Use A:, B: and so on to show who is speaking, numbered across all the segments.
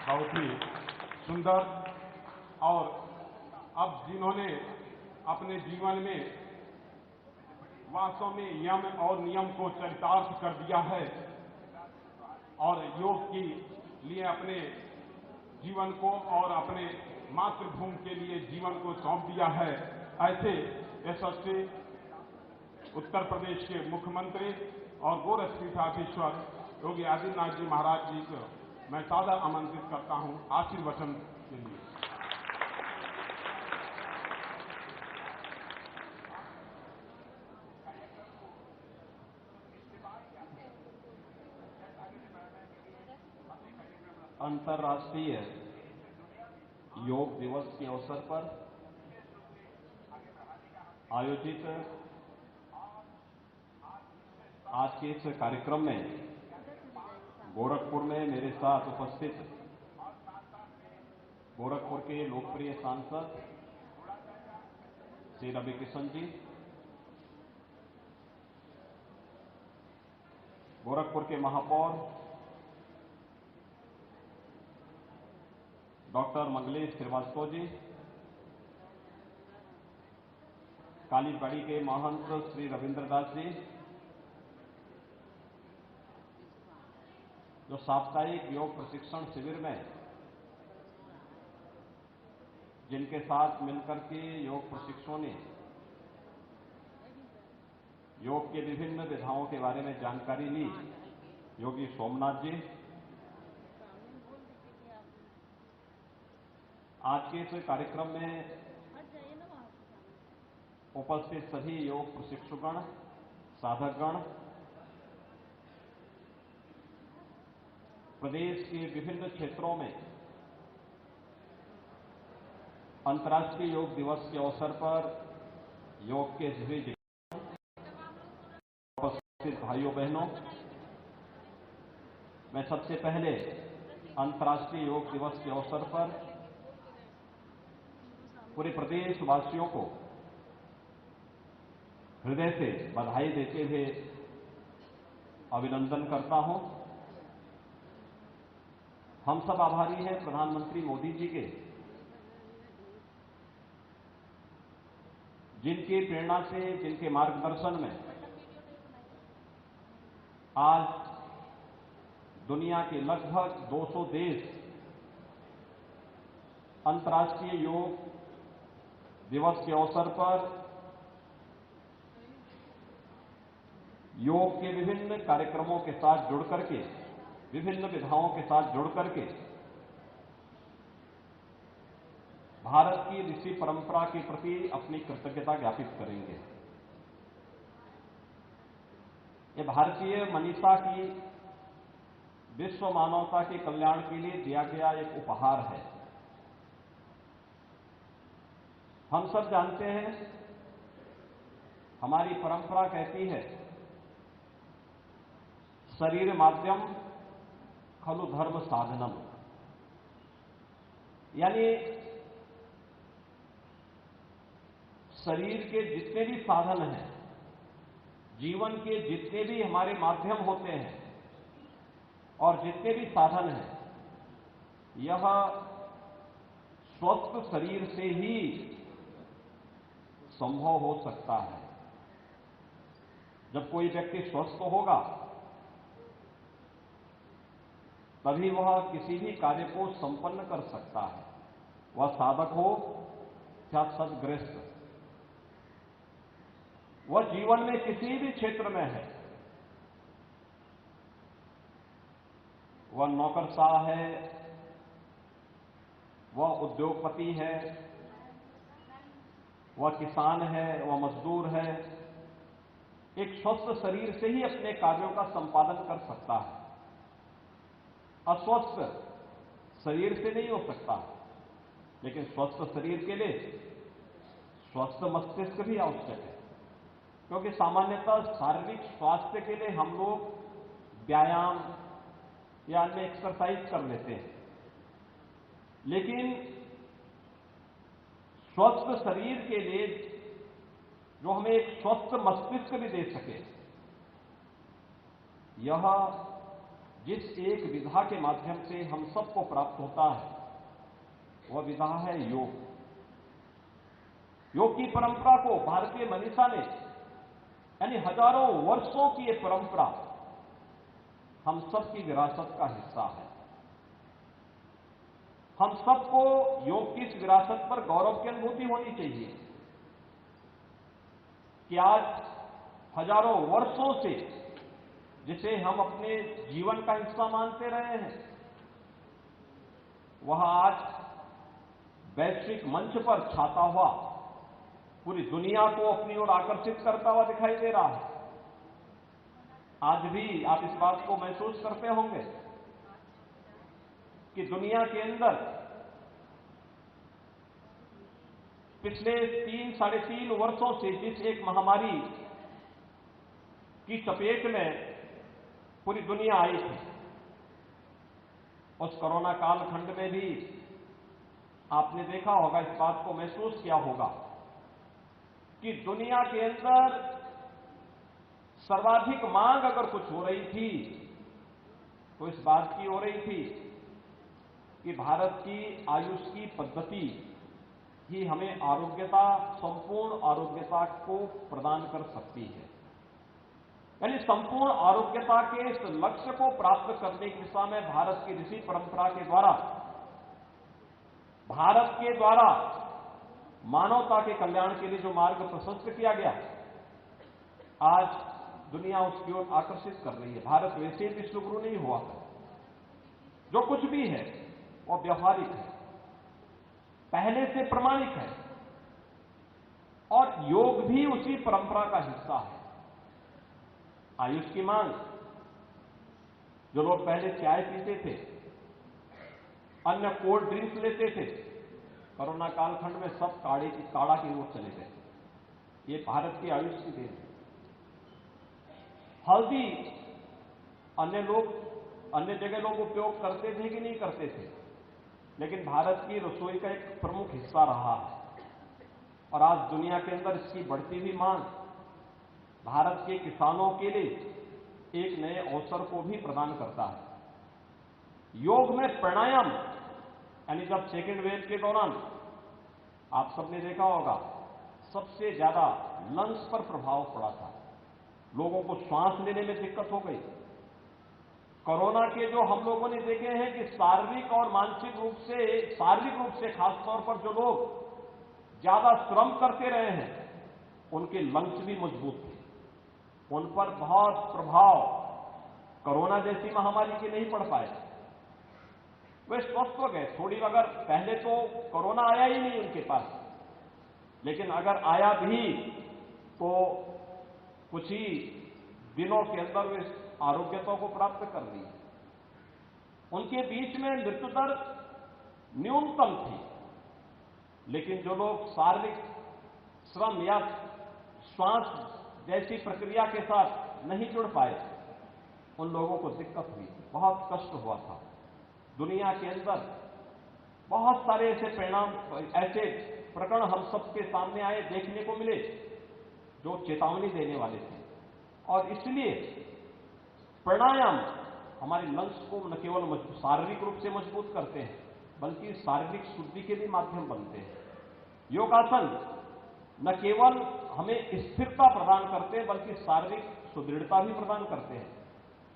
A: बहुत ही सुंदर। और अब जिन्होंने अपने जीवन में वास्तव में यम और नियम को चरितार्थ कर दिया है और योग के लिए अपने जीवन को और अपने मातृभूमि के लिए जीवन को सौंप दिया है, ऐसे यशस्वी उत्तर प्रदेश के मुख्यमंत्री और गोरक्षपीठाधीश्वर योगी आदित्यनाथ जी महाराज जी को मैं सादर आमंत्रित करता हूं आशीर्वचन के लिए।
B: अंतर्राष्ट्रीय योग दिवस के अवसर पर आयोजित आज के इस कार्यक्रम में गोरखपुर में मेरे साथ उपस्थित गोरखपुर के लोकप्रिय सांसद श्री रवि किशन जी, गोरखपुर के महापौर डॉक्टर मंगलेश श्रीवास्तव जी, कालीबाड़ी के महंत श्री रविंद्रदास जी, जो साप्ताहिक योग प्रशिक्षण शिविर में जिनके साथ मिलकर के योग प्रशिक्षकों ने योग के विभिन्न विधाओं के बारे में जानकारी ली, योगी सोमनाथ जी, आज के इस कार्यक्रम में उपस्थित सभी योग प्रशिक्षकगण, साधकगण, प्रदेश के विभिन्न क्षेत्रों में अंतर्राष्ट्रीय योग दिवस के अवसर पर योग के सभी उपस्थित भाइयों बहनों, मैं सबसे पहले अंतर्राष्ट्रीय योग दिवस के अवसर पर पूरे प्रदेशवासियों को हृदय से बधाई देते हुए अभिनंदन करता हूं। हम सब आभारी हैं प्रधानमंत्री मोदी जी के, जिनकी प्रेरणा से, जिनके मार्गदर्शन में आज दुनिया के लगभग 200 देश अंतर्राष्ट्रीय योग दिवस के अवसर पर योग के विभिन्न कार्यक्रमों के साथ जुड़ करके, विभिन्न विधाओं के साथ जुड़ करके भारत की ऋषि परंपरा के प्रति अपनी कृतज्ञता ज्ञापित करेंगे। ये भारतीय मनीषा की विश्व मानवता के कल्याण के लिए दिया गया एक उपहार है। हम सब जानते हैं, हमारी परंपरा कहती है, शरीर माध्यम खलु धर्म साधनम, यानी शरीर के जितने भी साधन हैं, जीवन के जितने भी हमारे माध्यम होते हैं और जितने भी साधन हैं, यह स्वस्थ शरीर से ही संभव हो सकता है। जब कोई व्यक्ति स्वस्थ होगा तभी वह किसी भी कार्य को संपन्न कर सकता है, वह साधक हो या सद्गृहस्थ, वह जीवन में किसी भी क्षेत्र में है, वह नौकरशाह है, वह उद्योगपति है, वह किसान है, वह मजदूर है, एक स्वस्थ शरीर से ही अपने कार्यों का संपादन कर सकता है। अस्वस्थ शरीर से नहीं हो सकता, लेकिन स्वस्थ शरीर के लिए स्वस्थ मस्तिष्क भी आवश्यक है, क्योंकि सामान्यतः शारीरिक स्वास्थ्य के लिए हम लोग व्यायाम या अन्य एक्सरसाइज कर लेते हैं, लेकिन स्वस्थ शरीर के लिए जो हमें एक स्वस्थ मस्तिष्क भी दे सके, यह जिस एक विधा के माध्यम से हम सबको प्राप्त होता है वह विधा है योग। योग की परंपरा को भारतीय मनीषा ने, यानी हजारों वर्षों की ये परंपरा हम सबकी विरासत का हिस्सा है। हम सबको योग की इस विरासत पर गौरव की अनुभूति होनी चाहिए कि आज हजारों वर्षों से जिसे हम अपने जीवन का हिस्सा मानते रहे हैं, वह आज वैश्विक मंच पर छाता हुआ पूरी दुनिया को अपनी ओर आकर्षित करता हुआ दिखाई दे रहा है। आज भी आप इस बात को महसूस करते होंगे कि दुनिया के अंदर पिछले 3-3.5 वर्षों से जिस एक महामारी की चपेट में पूरी दुनिया आई थी, उस कोरोना कालखंड में भी आपने देखा होगा, इस बात को महसूस किया होगा कि दुनिया के अंदर सर्वाधिक मांग अगर कुछ हो रही थी तो इस बात की हो रही थी कि भारत की आयुष की पद्धति ही हमें आरोग्यता, संपूर्ण आरोग्यता को प्रदान कर सकती है। यानी संपूर्ण आरोग्यता के इस लक्ष्य को प्राप्त करने की दिशा में भारत की ऋषि परंपरा के द्वारा, भारत के द्वारा मानवता के कल्याण के लिए जो मार्ग प्रशस्त किया गया, आज दुनिया उसकी ओर आकर्षित कर रही है। भारत वैसे भी विश्वगुरु नहीं हुआ है, जो कुछ भी है वह व्यवहारिक है, पहले से प्रमाणिक है, और योग भी उसी परंपरा का हिस्सा है। आयुष की मांग, जो लोग पहले चाय पीते थे, अन्य कोल्ड ड्रिंक्स लेते थे, कोरोना कालखंड में सब काढ़ा की ओर चले गए। ये भारत की आयुष की देन है। हल्दी अन्य जगह लोग उपयोग करते थे कि नहीं करते थे, लेकिन भारत की रसोई का एक प्रमुख हिस्सा रहा है। और आज दुनिया के अंदर इसकी बढ़ती हुई मांग भारत के किसानों के लिए एक नए अवसर को भी प्रदान करता है। योग में प्राणायाम, यानी जब सेकेंड वेव के दौरान आप सबने देखा होगा, सबसे ज्यादा लंग्स पर प्रभाव पड़ा था, लोगों को श्वास लेने में दिक्कत हो गई। कोरोना के जो हम लोगों ने देखे हैं कि शारीरिक और मानसिक रूप से खासतौर पर जो लोग ज्यादा श्रम करते रहे हैं, उनके लंग्स भी मजबूत थे। उन पर बहुत प्रभाव कोरोना जैसी महामारी के नहीं पड़ पाए, वे स्वस्थ हो गए। थोड़ी, अगर पहले तो कोरोना आया ही नहीं उनके पास, लेकिन अगर आया भी तो कुछ ही दिनों के अंदर वे आरोग्यता को प्राप्त कर ली। उनके बीच में मृत्यु दर न्यूनतम थी, लेकिन जो लोग शारीरिक श्रम या श्वास जैसी प्रक्रिया के साथ नहीं जुड़ पाए, उन लोगों को दिक्कत हुई, बहुत कष्ट हुआ था। दुनिया के अंदर बहुत सारे ऐसे प्रकरण हम सबके सामने आए, देखने को मिले, जो चेतावनी देने वाले थे। और इसलिए प्राणायाम हमारे लंग्स को न केवल शारीरिक रूप से मजबूत करते हैं, बल्कि शारीरिक शुद्धि के भी माध्यम बनते हैं। योगासन न केवल हमें स्थिरता प्रदान करते हैं, बल्कि शारीरिक सुदृढ़ता भी प्रदान करते हैं।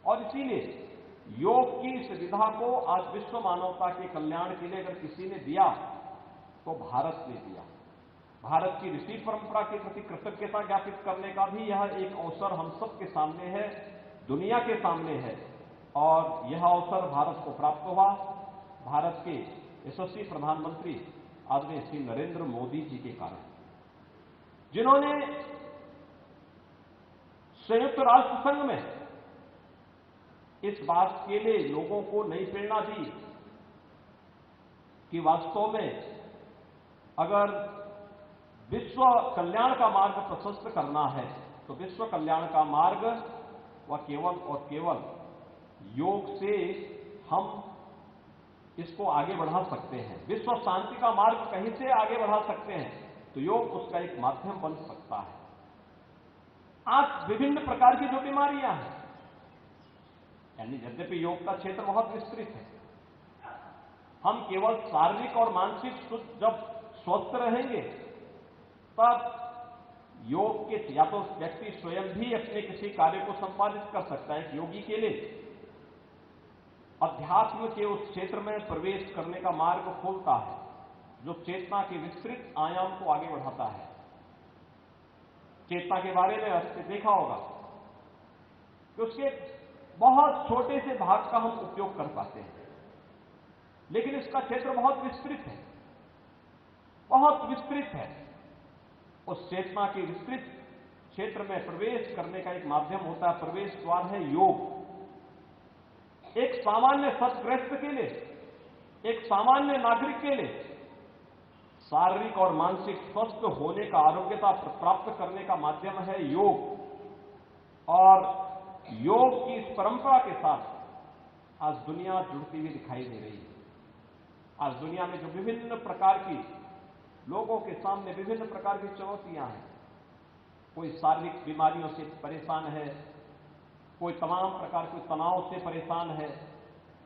B: और इसीलिए योग की इस विधा को आज विश्व मानवता के कल्याण के लिए अगर किसी ने दिया तो भारत ने दिया। भारत की ऋषि परंपरा के प्रति कृतज्ञता ज्ञापित करने का भी यह एक अवसर हम सबके सामने है, दुनिया के सामने है। और यह अवसर भारत को प्राप्त हुआ भारत के यशस्वी प्रधानमंत्री आदरणीय श्री नरेंद्र मोदी जी के कारण, जिन्होंने संयुक्त राष्ट्र संघ में इस बात के लिए लोगों को नई प्रेरणा दी कि वास्तव में अगर विश्व कल्याण का मार्ग प्रशस्त करना है तो विश्व कल्याण का मार्ग वह केवल और केवल योग से हम इसको आगे बढ़ा सकते हैं। विश्व शांति का मार्ग कहीं से आगे बढ़ा सकते हैं तो योग उसका एक माध्यम बन सकता है। आज विभिन्न प्रकार की जो बीमारियां हैं, यानी यद्यपि योग का क्षेत्र बहुत विस्तृत है, हम केवल शारीरिक और मानसिक जब स्वस्थ रहेंगे तब योग के या तो व्यक्ति स्वयं भी अपने किसी कार्य को संपादित कर सकता है। एक योगी के लिए अध्यात्म के उस क्षेत्र में प्रवेश करने का मार्ग खोलता है जो चेतना के विस्तृत आयाम को आगे बढ़ाता है। चेतना के बारे में आपने देखा होगा कि उसके बहुत छोटे से भाग का हम उपयोग कर पाते हैं, लेकिन इसका क्षेत्र बहुत विस्तृत है, बहुत विस्तृत है। उस चेतना के विस्तृत क्षेत्र में प्रवेश करने का एक माध्यम होता है, प्रवेश द्वार है योग। एक सामान्य सतग्रस्त के लिए, एक सामान्य नागरिक के लिए शारीरिक और मानसिक स्वस्थ होने का, आरोग्यता प्राप्त करने का माध्यम है योग। और योग की इस परंपरा के साथ आज दुनिया जुड़ती हुई दिखाई दे रही है। आज दुनिया में जो विभिन्न प्रकार की लोगों के सामने विभिन्न प्रकार की चुनौतियां हैं, कोई शारीरिक बीमारियों से परेशान है, कोई तमाम प्रकार के तनाव से परेशान है,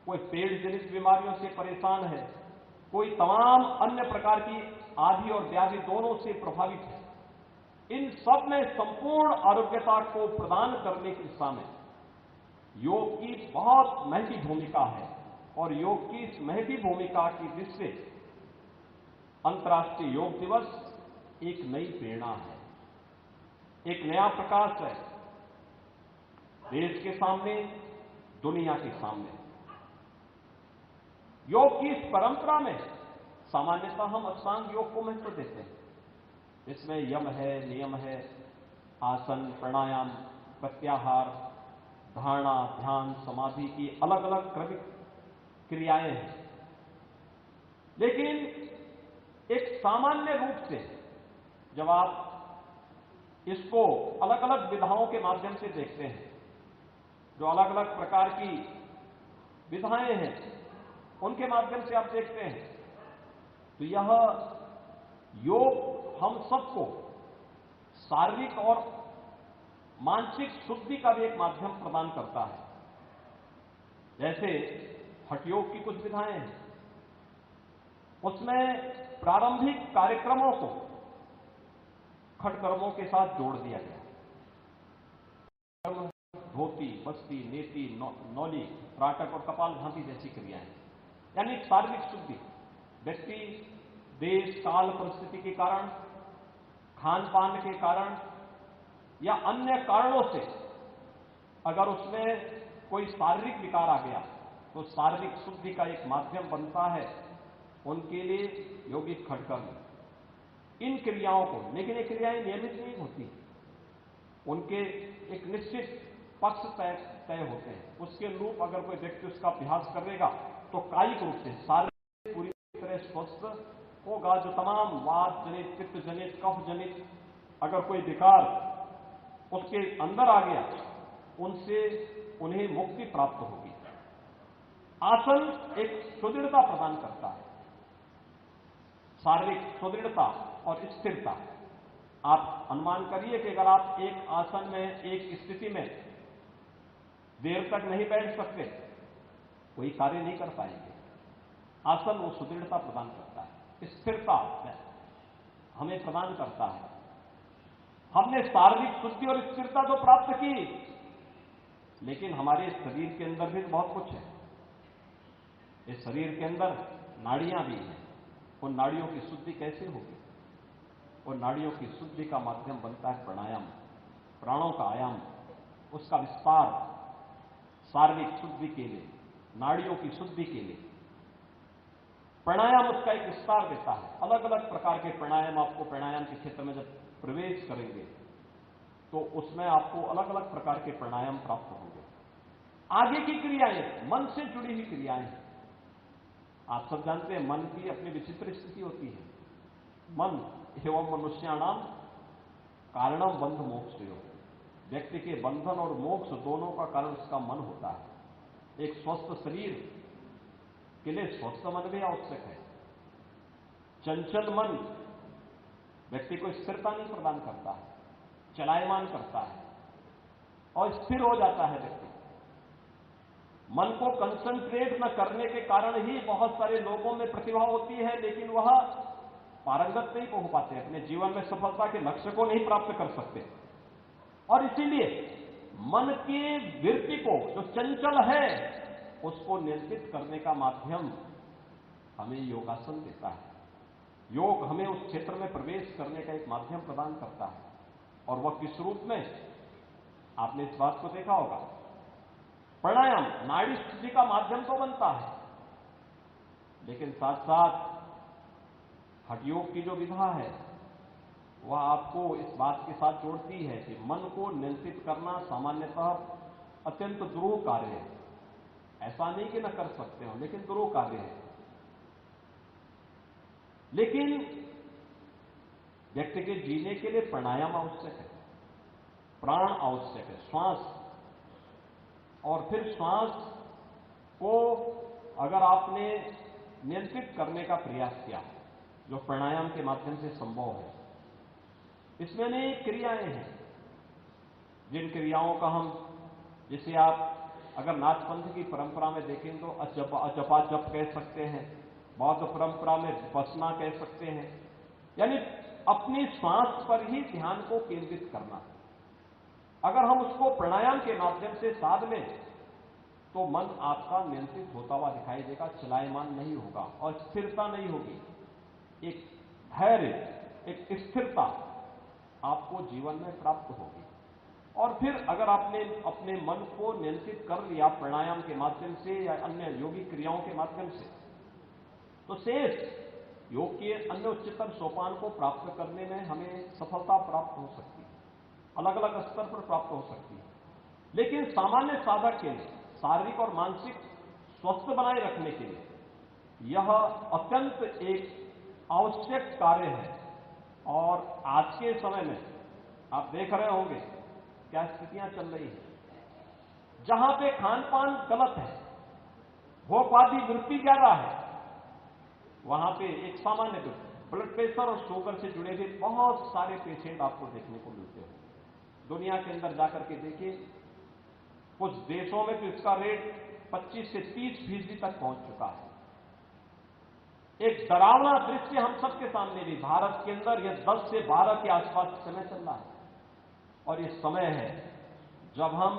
B: कोई पेट जनित बीमारियों से परेशान है, कोई तमाम अन्य प्रकार की आदि और व्याधि दोनों से प्रभावित है। इन सब में संपूर्ण आरोग्यता को प्रदान करने की दिशा में योग की बहुत महती भूमिका है। और योग की इस महती भूमिका की दृष्टि से अंतर्राष्ट्रीय योग दिवस एक नई प्रेरणा है, एक नया प्रकाश है देश के सामने, दुनिया के सामने। योग की इस परंपरा में सामान्यतः हम अष्टांग योग को महत्व देते हैं। इसमें यम है, नियम है, आसन, प्राणायाम, प्रत्याहार, धारणा, ध्यान, समाधि की अलग अलग क्रमिक क्रियाएं हैं। लेकिन एक सामान्य रूप से जब आप इसको अलग अलग विधाओं के माध्यम से देखते हैं, जो अलग अलग प्रकार की विधाएं हैं उनके माध्यम से आप देखते हैं, तो यह योग हम सबको शारीरिक और मानसिक शुद्धि का भी एक माध्यम प्रदान करता है। जैसे हठयोग की कुछ विधाएं हैं, उसमें प्रारंभिक कार्यक्रमों को खटकर्मों के साथ जोड़ दिया गया। धोती, बस्ती, नेति, नौली, त्राटक और कपालभाति जैसी क्रियाएं, यानी शारीरिक शुद्धि। व्यक्ति देश काल परिस्थिति के कारण, खान पान के कारण या अन्य कारणों से अगर उसमें कोई शारीरिक विकार आ गया तो शारीरिक शुद्धि का एक माध्यम बनता है उनके लिए यौगिक खटकर्म। इन क्रियाओं को, लेकिन ये क्रियाएं नियमित नहीं होती, उनके एक निश्चित पक्ष तय होते हैं। उसके अनुरूप अगर कोई व्यक्ति उसका अभ्यास करेगा तो कायिक रूप से शारीरिक पूरी तरह स्वस्थ होगा। जो तमाम वात जनित, पित्त जनित, कफ जनित अगर कोई विकार उसके अंदर आ गया, उनसे उन्हें मुक्ति प्राप्त होगी। आसन एक सुदृढ़ता प्रदान करता है, शारीरिक सुदृढ़ता और स्थिरता। आप अनुमान करिए कि अगर आप एक आसन में, एक स्थिति में देर तक नहीं बैठ सकते, कोई कार्य नहीं कर पाएंगे। आसन वो सुदृढ़ता प्रदान करता है, स्थिरता हमें प्रदान करता है। हमने शारीरिक शुद्धि और स्थिरता तो प्राप्त की, लेकिन हमारे शरीर के अंदर भी बहुत कुछ है। इस शरीर के अंदर नाड़ियां भी हैं। उन नाड़ियों की शुद्धि कैसे होगी? उन नाड़ियों की शुद्धि का माध्यम बनता है प्राणायाम, प्राणों का आयाम, उसका विस्तार शारीरिक शुद्धि के लिए, नाड़ियों की शुद्धि के लिए प्राणायाम उसका एक विस्तार देता है। अलग अलग प्रकार के प्राणायाम, आपको प्राणायाम के क्षेत्र में जब प्रवेश करेंगे तो उसमें आपको अलग अलग प्रकार के प्राणायाम प्राप्त होंगे। आगे की क्रियाएं मन से जुड़ी हुई क्रियाएं हैं। आप सब जानते हैं मन की अपनी विचित्र स्थिति होती है। मन एवं मनुष्याणाम कारणम बंध मोक्षयो, व्यक्ति के बंधन और मोक्ष दोनों का कारण उसका मन होता है। एक स्वस्थ शरीर के लिए स्वस्थ मन भी आवश्यक है। चंचल मन व्यक्ति को स्थिरता नहीं प्रदान करता है, चलायमान करता है और स्थिर हो जाता है व्यक्ति। मन को कंसंट्रेट न करने के कारण ही बहुत सारे लोगों में प्रतिभा होती है, लेकिन वह पारंगत नहीं हो पाते, अपने जीवन में सफलता के लक्ष्य को नहीं प्राप्त कर सकते। और इसीलिए मन की वृत्ति को, जो चंचल है, उसको नियंत्रित करने का माध्यम हमें योगासन देता है। योग हमें उस क्षेत्र में प्रवेश करने का एक माध्यम प्रदान करता है। और वह किस रूप में? आपने इस बात को देखा होगा, प्राणायाम नाड़ी शुद्धि का माध्यम तो बनता है, लेकिन साथ साथ हठयोग की जो विधा है वह आपको इस बात के साथ जोड़ती है कि मन को नियंत्रित करना सामान्यतः अत्यंत दुरूह कार्य है। ऐसा नहीं कि न कर सकते हो, लेकिन दुरूह कार्य है। लेकिन व्यक्ति के जीने के लिए प्राणायाम आवश्यक है, प्राण आवश्यक है, श्वास। और फिर श्वास को अगर आपने नियंत्रित करने का प्रयास किया, जो प्राणायाम के माध्यम से संभव है, इसमें अनेक क्रियाएं हैं, जिन क्रियाओं का हम, जिसे आप अगर नाथपंथ की परंपरा में देखें तो अजपा जप कह सकते हैं, बौद्ध परंपरा में विपश्यना कह सकते हैं, यानी अपनी श्वास पर ही ध्यान को केंद्रित करना। अगर हम उसको प्राणायाम के माध्यम से साध लें तो मन आपका नियंत्रित होता हुआ दिखाई देगा, चलायमान नहीं होगा और स्थिरता नहीं होगी। एक धैर्य, एक स्थिरता आपको जीवन में प्राप्त होगी। और फिर अगर आपने अपने मन को नियंत्रित कर लिया प्राणायाम के माध्यम से या अन्य योगिक क्रियाओं के माध्यम से, तो शेष योग के अन्य उच्चतर सोपान को प्राप्त करने में हमें सफलता प्राप्त हो सकती है, अलग अलग स्तर पर प्राप्त हो सकती है। लेकिन सामान्य साधक के लिए शारीरिक और मानसिक स्वस्थ बनाए रखने के लिए यह अत्यंत एक आवश्यक कार्य है। और आज के समय में आप देख रहे होंगे क्या स्थितियां चल रही हैं, जहां पे खान पान गलत है, भोगवादी वृत्ति ज्यादा है, वहां पे एक सामान्य ब्लड प्रेशर और शुगर से जुड़े हुए बहुत सारे पेशेंट आपको देखने को मिलते हैं। दुनिया के अंदर जाकर के देखिए, कुछ देशों में तो इसका रेट 25 से 30% तक पहुंच चुका है। एक डरावना दृश्य हम सबके सामने भी, भारत के अंदर यह 10 से 12 के आसपास समय चल रहा है। और ये समय है जब हम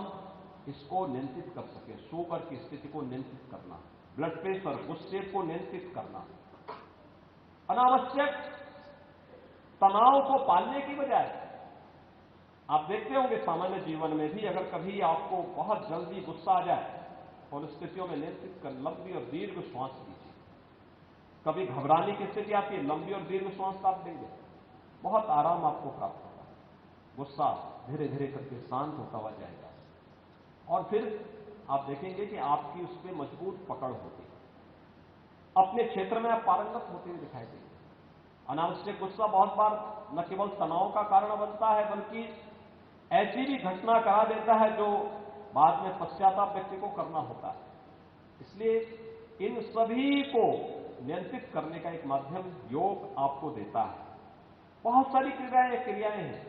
B: इसको नियंत्रित कर सके, शुगर की स्थिति को नियंत्रित करना, ब्लड प्रेशर, गुस्से को नियंत्रित करना, अनावश्यक तनाव को पालने की बजाय। आप देखते होंगे सामान्य जीवन में भी, अगर कभी आपको बहुत जल्दी गुस्सा आ जाए और स्थितियों में नियंत्रित कर लंबी और दीर्घ श्वास लीजिए। कभी घबराने की स्थिति आती है, लंबी और दीर्घ श्वास आप देंगे, बहुत आराम आपको प्राप्त होगा, गुस्सा धीरे धीरे करके शांत होता हुआ जाएगा। और फिर आप देखेंगे कि आपकी उस पर मजबूत पकड़ होगी, अपने क्षेत्र में आप पारंगत होते हुए दिखाई देंगे। अनावश्यक गुस्सा बहुत बार न केवल तनाव का कारण बनता है, बल्कि ऐसी भी घटना करा देता है जो बाद में पश्चाताप व्यक्ति को करना होता है। इसलिए इन सभी को नियंत्रित करने का एक माध्यम योग आपको देता है। बहुत सारी क्रियाएं हैं।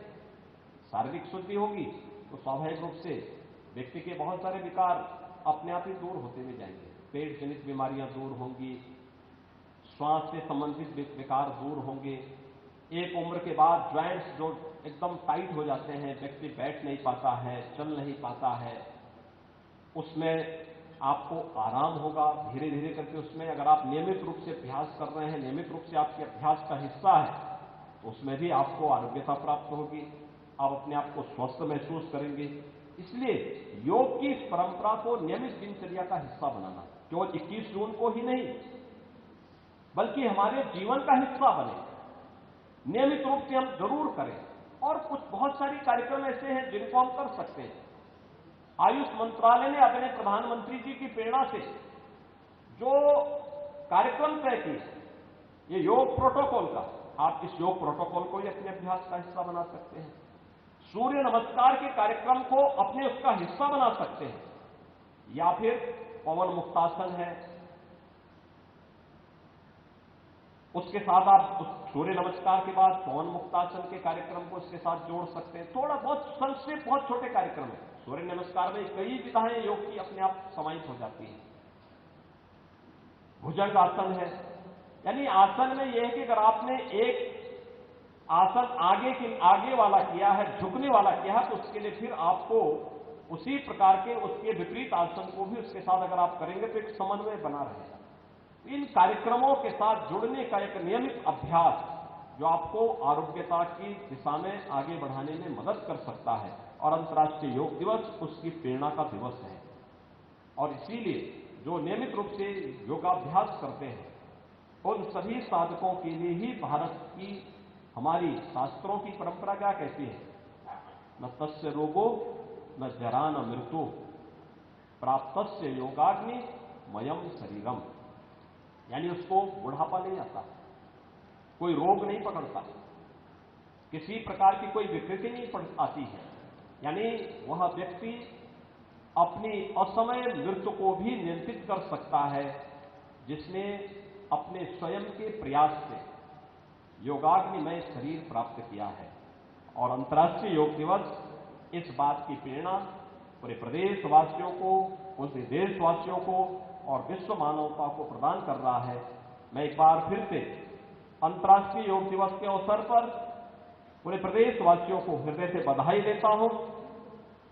B: शारीरिक शुद्धि होगी तो स्वाभाविक रूप से व्यक्ति के बहुत सारे विकार अपने आप ही दूर होते हुए जाएंगे। पेट जनित बीमारियां दूर होंगी, श्वास से संबंधित विकार दूर होंगे। एक उम्र के बाद ज्वाइंट्स जो एकदम टाइट हो जाते हैं, व्यक्ति बैठ नहीं पाता है, चल नहीं पाता है, उसमें आपको आराम होगा धीरे धीरे करके। उसमें अगर आप नियमित रूप से अभ्यास कर रहे हैं, नियमित रूप से आपके अभ्यास का हिस्सा है, तो उसमें भी आपको आरोग्यता प्राप्त होगी, आप अपने आप को स्वस्थ महसूस करेंगे। इसलिए योग की इस परंपरा को नियमित दिनचर्या का हिस्सा बनाना, केवल 21 जून को ही नहीं बल्कि हमारे जीवन का हिस्सा बने, नियमित रूप से हम जरूर करें। और कुछ बहुत सारी कार्यक्रम ऐसे हैं जिनको हम कर सकते हैं। आयुष मंत्रालय ने अपने प्रधानमंत्री जी की प्रेरणा से जो कार्यक्रम तय किए, ये योग प्रोटोकॉल का, आप इस योग प्रोटोकॉल को ही अपने अभ्यास का हिस्सा बना सकते हैं। सूर्य नमस्कार के कार्यक्रम को अपने उसका हिस्सा बना सकते हैं, या फिर पवन मुक्तासन है, उसके साथ आप उस सूर्य नमस्कार के बाद पवन मुक्तासन के कार्यक्रम को इसके साथ जोड़ सकते हैं। थोड़ा बहुत संक्षिप्त, बहुत छोटे कार्यक्रम है। सूर्य नमस्कार में कई विधाएं योग की अपने आप समाहित हो जाती हैं। भुजंग आसन है, यानी आसन में यह है कि अगर आपने एक आसन आगे वाला किया है, झुकने वाला किया है, तो उसके लिए फिर आपको उसी प्रकार के उसके विपरीत आसन को भी उसके साथ अगर आप करेंगे तो एक समन्वय बना रहेगा। इन कार्यक्रमों के साथ जुड़ने का एक नियमित अभ्यास जो आपको आरोग्यता की दिशा में आगे बढ़ाने में मदद कर सकता है, और अंतर्राष्ट्रीय योग दिवस उसकी प्रेरणा का दिवस है। और इसीलिए जो नियमित रूप से योगाभ्यास करते हैं उन सभी साधकों के लिए ही भारत की हमारी शास्त्रों की परंपरा क्या कहती है, न तस्य रोगो न जरा न मृत्यु प्राप्तस्य योगाग्नि मयम शरीरम, यानी उसको बुढ़ापा नहीं आता, कोई रोग नहीं पकड़ता, किसी प्रकार की कोई विकृति नहीं आती है, यानी वह व्यक्ति अपनी असमय मृत्यु को भी नियंत्रित कर सकता है जिसने अपने स्वयं के प्रयास से योगाग्निमय शरीर प्राप्त किया है। और अंतर्राष्ट्रीय योग दिवस इस बात की प्रेरणा पूरे प्रदेशवासियों को, पूरे देशवासियों को और विश्व मानवता को प्रदान कर रहा है। मैं एक बार फिर से अंतर्राष्ट्रीय योग दिवस के अवसर पर पूरे प्रदेशवासियों को हृदय से बधाई देता हूं,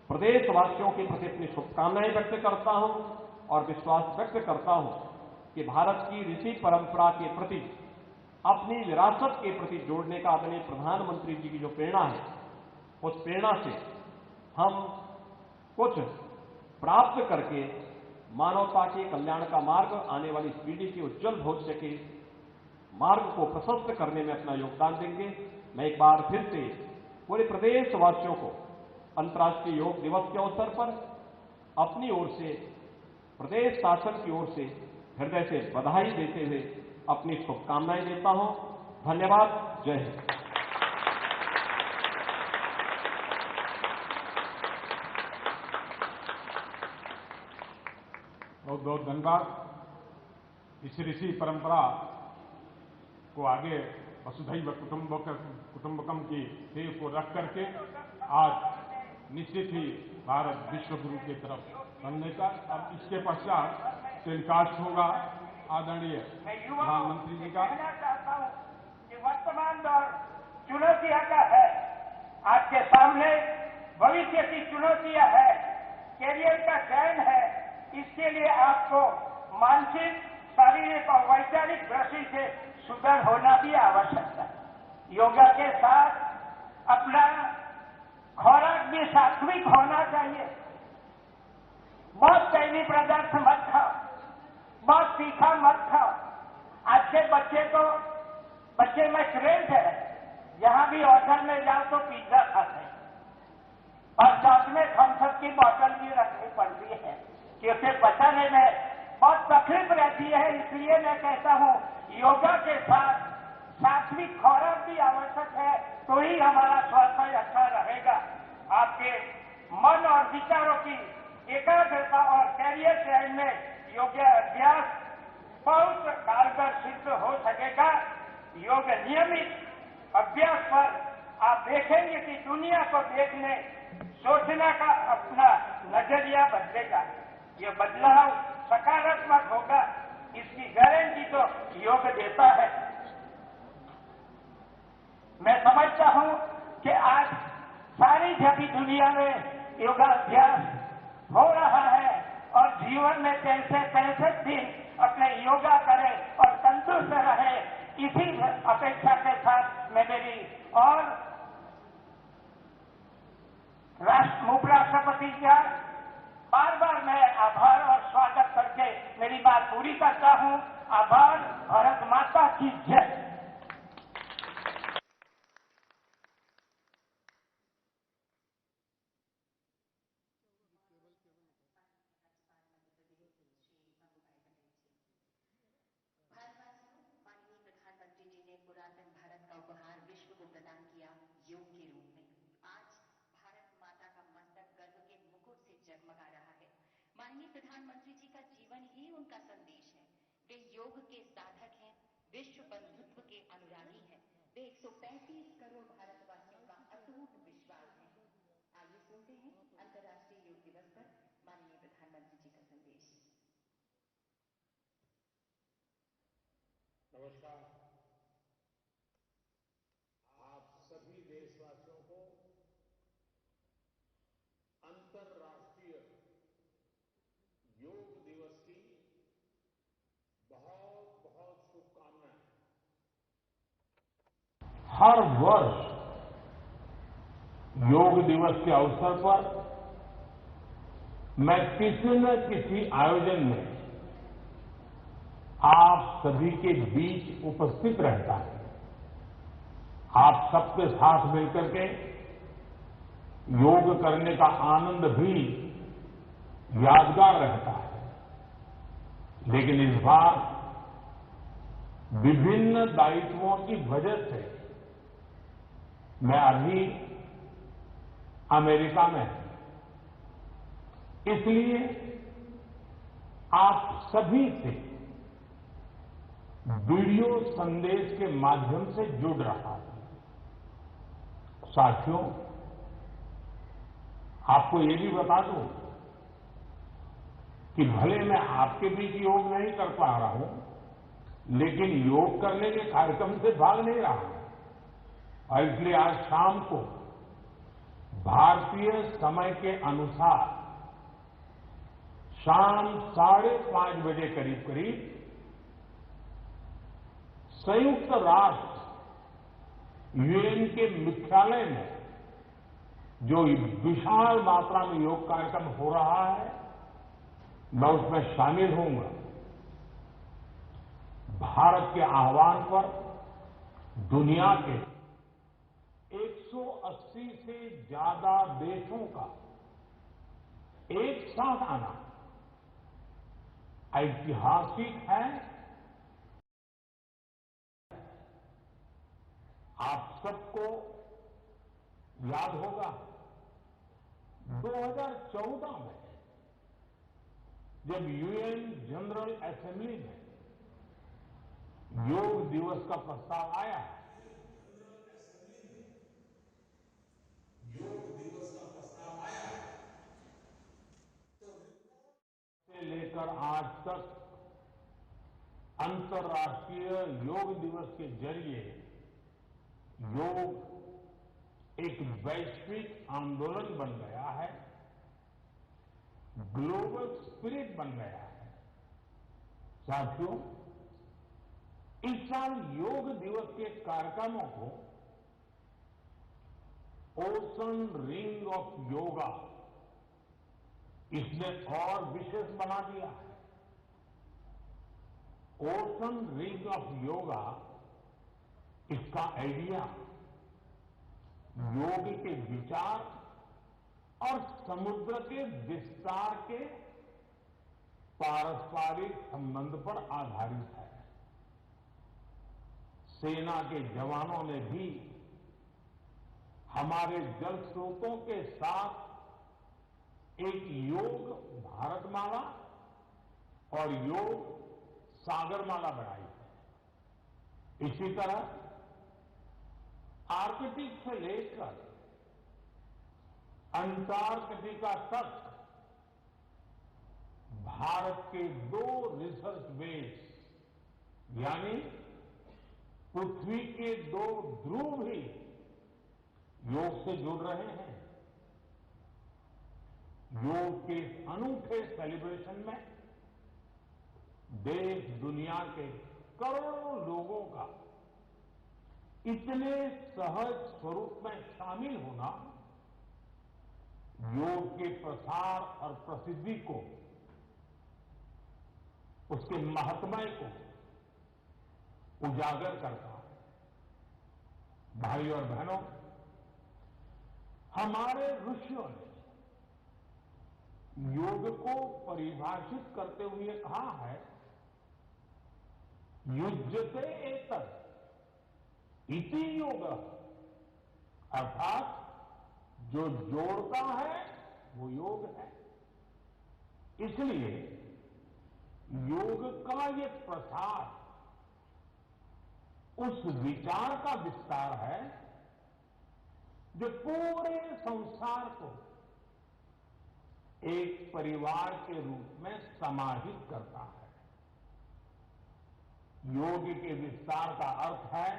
B: प्रदेशवासियों के प्रति अपनी शुभकामनाएं व्यक्त करता हूं और विश्वास व्यक्त करता हूं कि भारत की ऋषि परंपरा के प्रति, अपनी विरासत के प्रति जोड़ने का अपने प्रधानमंत्री जी की जो प्रेरणा है, उस प्रेरणा से हम कुछ प्राप्त करके मानवता के कल्याण का मार्ग, आने वाली पीढ़ी के उज्जवल भविष्य के मार्ग को प्रशस्त करने में अपना योगदान देंगे। मैं एक बार फिर से पूरे प्रदेशवासियों को अंतर्राष्ट्रीय योग दिवस के अवसर पर अपनी ओर से, प्रदेश शासन की ओर से हृदय से बधाई देते हुए अपनी शुभकामनाएं देता हूं। धन्यवाद। जय हिंद।
A: बहुत बहुत धन्यवाद। इस ऋषि परंपरा को आगे वसुधैव कुटुंबकम की थीम को रख करके आज निश्चित ही भारत विश्व गुरु की तरफ बनने का, अब इसके पश्चात टेलीकास्ट होगा आदरणीय प्रधानमंत्री जी का।
C: कहना चाहता हूं कि वर्तमान दौर चुनौतियां का है, आपके सामने भविष्य की चुनौतियां है, कैरियर का चयन है। इसके लिए आपको मानसिक, शारीरिक और वैचारिक दृष्टि से सुदृढ़ होना भी आवश्यक है। योगा के साथ अपना खुराक भी सात्विक होना चाहिए। बहुत तैलीय पदार्थ मत खाओ, बहुत तीखा मत खाओ। आज के बच्चे में क्रेज है, जहां भी होटल में जाओ तो पिज्जा खाते हैं और साथ में थम्स अप की बोतल भी रखनी पड़ती है क्योंकि पचाने में बहुत तकलीफ रहती है। इसलिए मैं कहता हूं योगा के साथ सात्विक खुराक भी आवश्यक है, तो ही हमारा स्वास्थ्य अच्छा रहेगा। आपके मन और विचारों की एकाग्रता और कैरियर चयन में योगाभ्यास बहुत कारगर सिद्ध हो सकेगा। योग नियमित अभ्यास पर आप देखेंगे कि दुनिया को देखने, सोचने का अपना नजरिया बदलेगा। ये बदलाव सकारात्मक होगा, इसकी गारंटी तो योग देता है। मैं समझता हूं कि आज सारी जगह दुनिया में योगाभ्यास हो रहा है और जीवन में 63 दिन अपने योगा करें और तंदुरुस्त रहे। इसी अपेक्षा के साथ मैं मेरी और उपराष्ट्रपति का बार बार मैं आभार और स्वागत करके मेरी बात पूरी करता हूं। आभार। भारत माता की जय।
D: माननीय प्रधानमंत्री जी ने पुरातन भारत का उपहार विश्व को प्रदान किया योग के रूप में। आज भारत माता का मस्तक गर्व के मुकुट से जगमगा रहा है। माननीय प्रधानमंत्री जी का जीवन ही उनका संदेश है। वे योग के साधक हैं, विश्व बंधुत्व के अनुरागी हैं। वे 135 करोड़ भारतवासियों का अटूट विश्वास है। आइए सुनते हैं अंतर्राष्ट्रीय
E: देशवासियों को अंतर्राष्ट्रीय योग दिवस की बहुत बहुत शुभकामनाएं।
A: हर वर्ष योग दिवस के अवसर पर मैं किसी न किसी आयोजन में आप सभी के बीच उपस्थित रहता हूं। आप सबके साथ मिलकर के योग करने का आनंद भी यादगार रहता है। लेकिन इस बार विभिन्न दायित्वों की वजह से मैं अभी अमेरिका में हूं। इसलिए आप सभी से वीडियो संदेश के माध्यम से जुड़ रहा हूं। साथियों, आपको ये भी बता दूं कि भले मैं आपके बीच योग नहीं कर पा रहा हूं, लेकिन योग करने के कार्यक्रम से भाग नहीं रहा हूं। और इसलिए आज शाम को भारतीय समय के अनुसार शाम 5:30 बजे करीब करीब संयुक्त राष्ट्र यूएन के मुख्यालय में जो विशाल मात्रा में योग कार्यक्रम हो रहा है, मैं उसमें शामिल होऊंगा। भारत के आह्वान पर दुनिया के 180 से ज्यादा देशों का एक साथ आना ऐतिहासिक है। आप सबको याद होगा 2014 में जब यूएन जनरल असेंबली में योग दिवस का प्रस्ताव आया, से लेकर आज तक अंतर्राष्ट्रीय योग दिवस के जरिए योग एक वैश्विक आंदोलन बन गया है, ग्लोबल स्पिरिट बन गया है। साथियों, इस साल योग दिवस के कार्यक्रमों को ओशन रिंग ऑफ योगा इसने और विशेष बना दिया है। ओशन रिंग ऑफ योगा, इसका आइडिया योग के विचार और समुद्र के विस्तार के पारस्परिक संबंध पर आधारित है। सेना के जवानों ने भी हमारे जल स्रोतों के साथ एक योग भारतमाला और योग सागरमाला बनाई है। इसी तरह आर्कटिक से लेकर अंटार्कटिका तक भारत के 2 रिसर्च बेस यानी पृथ्वी के 2 ध्रुव भी योग से जुड़ रहे हैं। योग के इस अनूठे सेलिब्रेशन में देश दुनिया के करोड़ों लोगों का इतने सहज स्वरूप में शामिल होना योग के प्रसार और प्रसिद्धि को, उसके महत्मय को उजागर करता है। भाइयों और बहनों, हमारे ऋषियों ने योग को परिभाषित करते हुए कहा है, युज्यते एतत् इति योग, अर्थात जो जोड़ता है वो योग है। इसलिए योग का ये प्रसार उस विचार का विस्तार है जो पूरे संसार को एक परिवार के रूप में समाहित करता है। योग के विस्तार का अर्थ है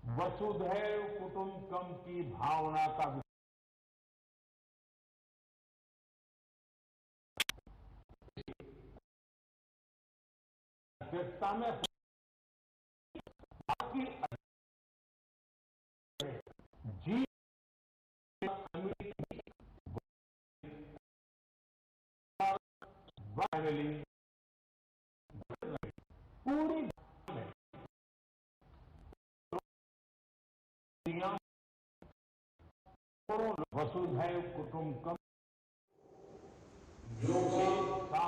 A: वसुधैव कुटुंबकम की भावना का अध्यक्षता में बाकी जी फैमिली पूरी वसुधैव कुटुंबकम
E: योगा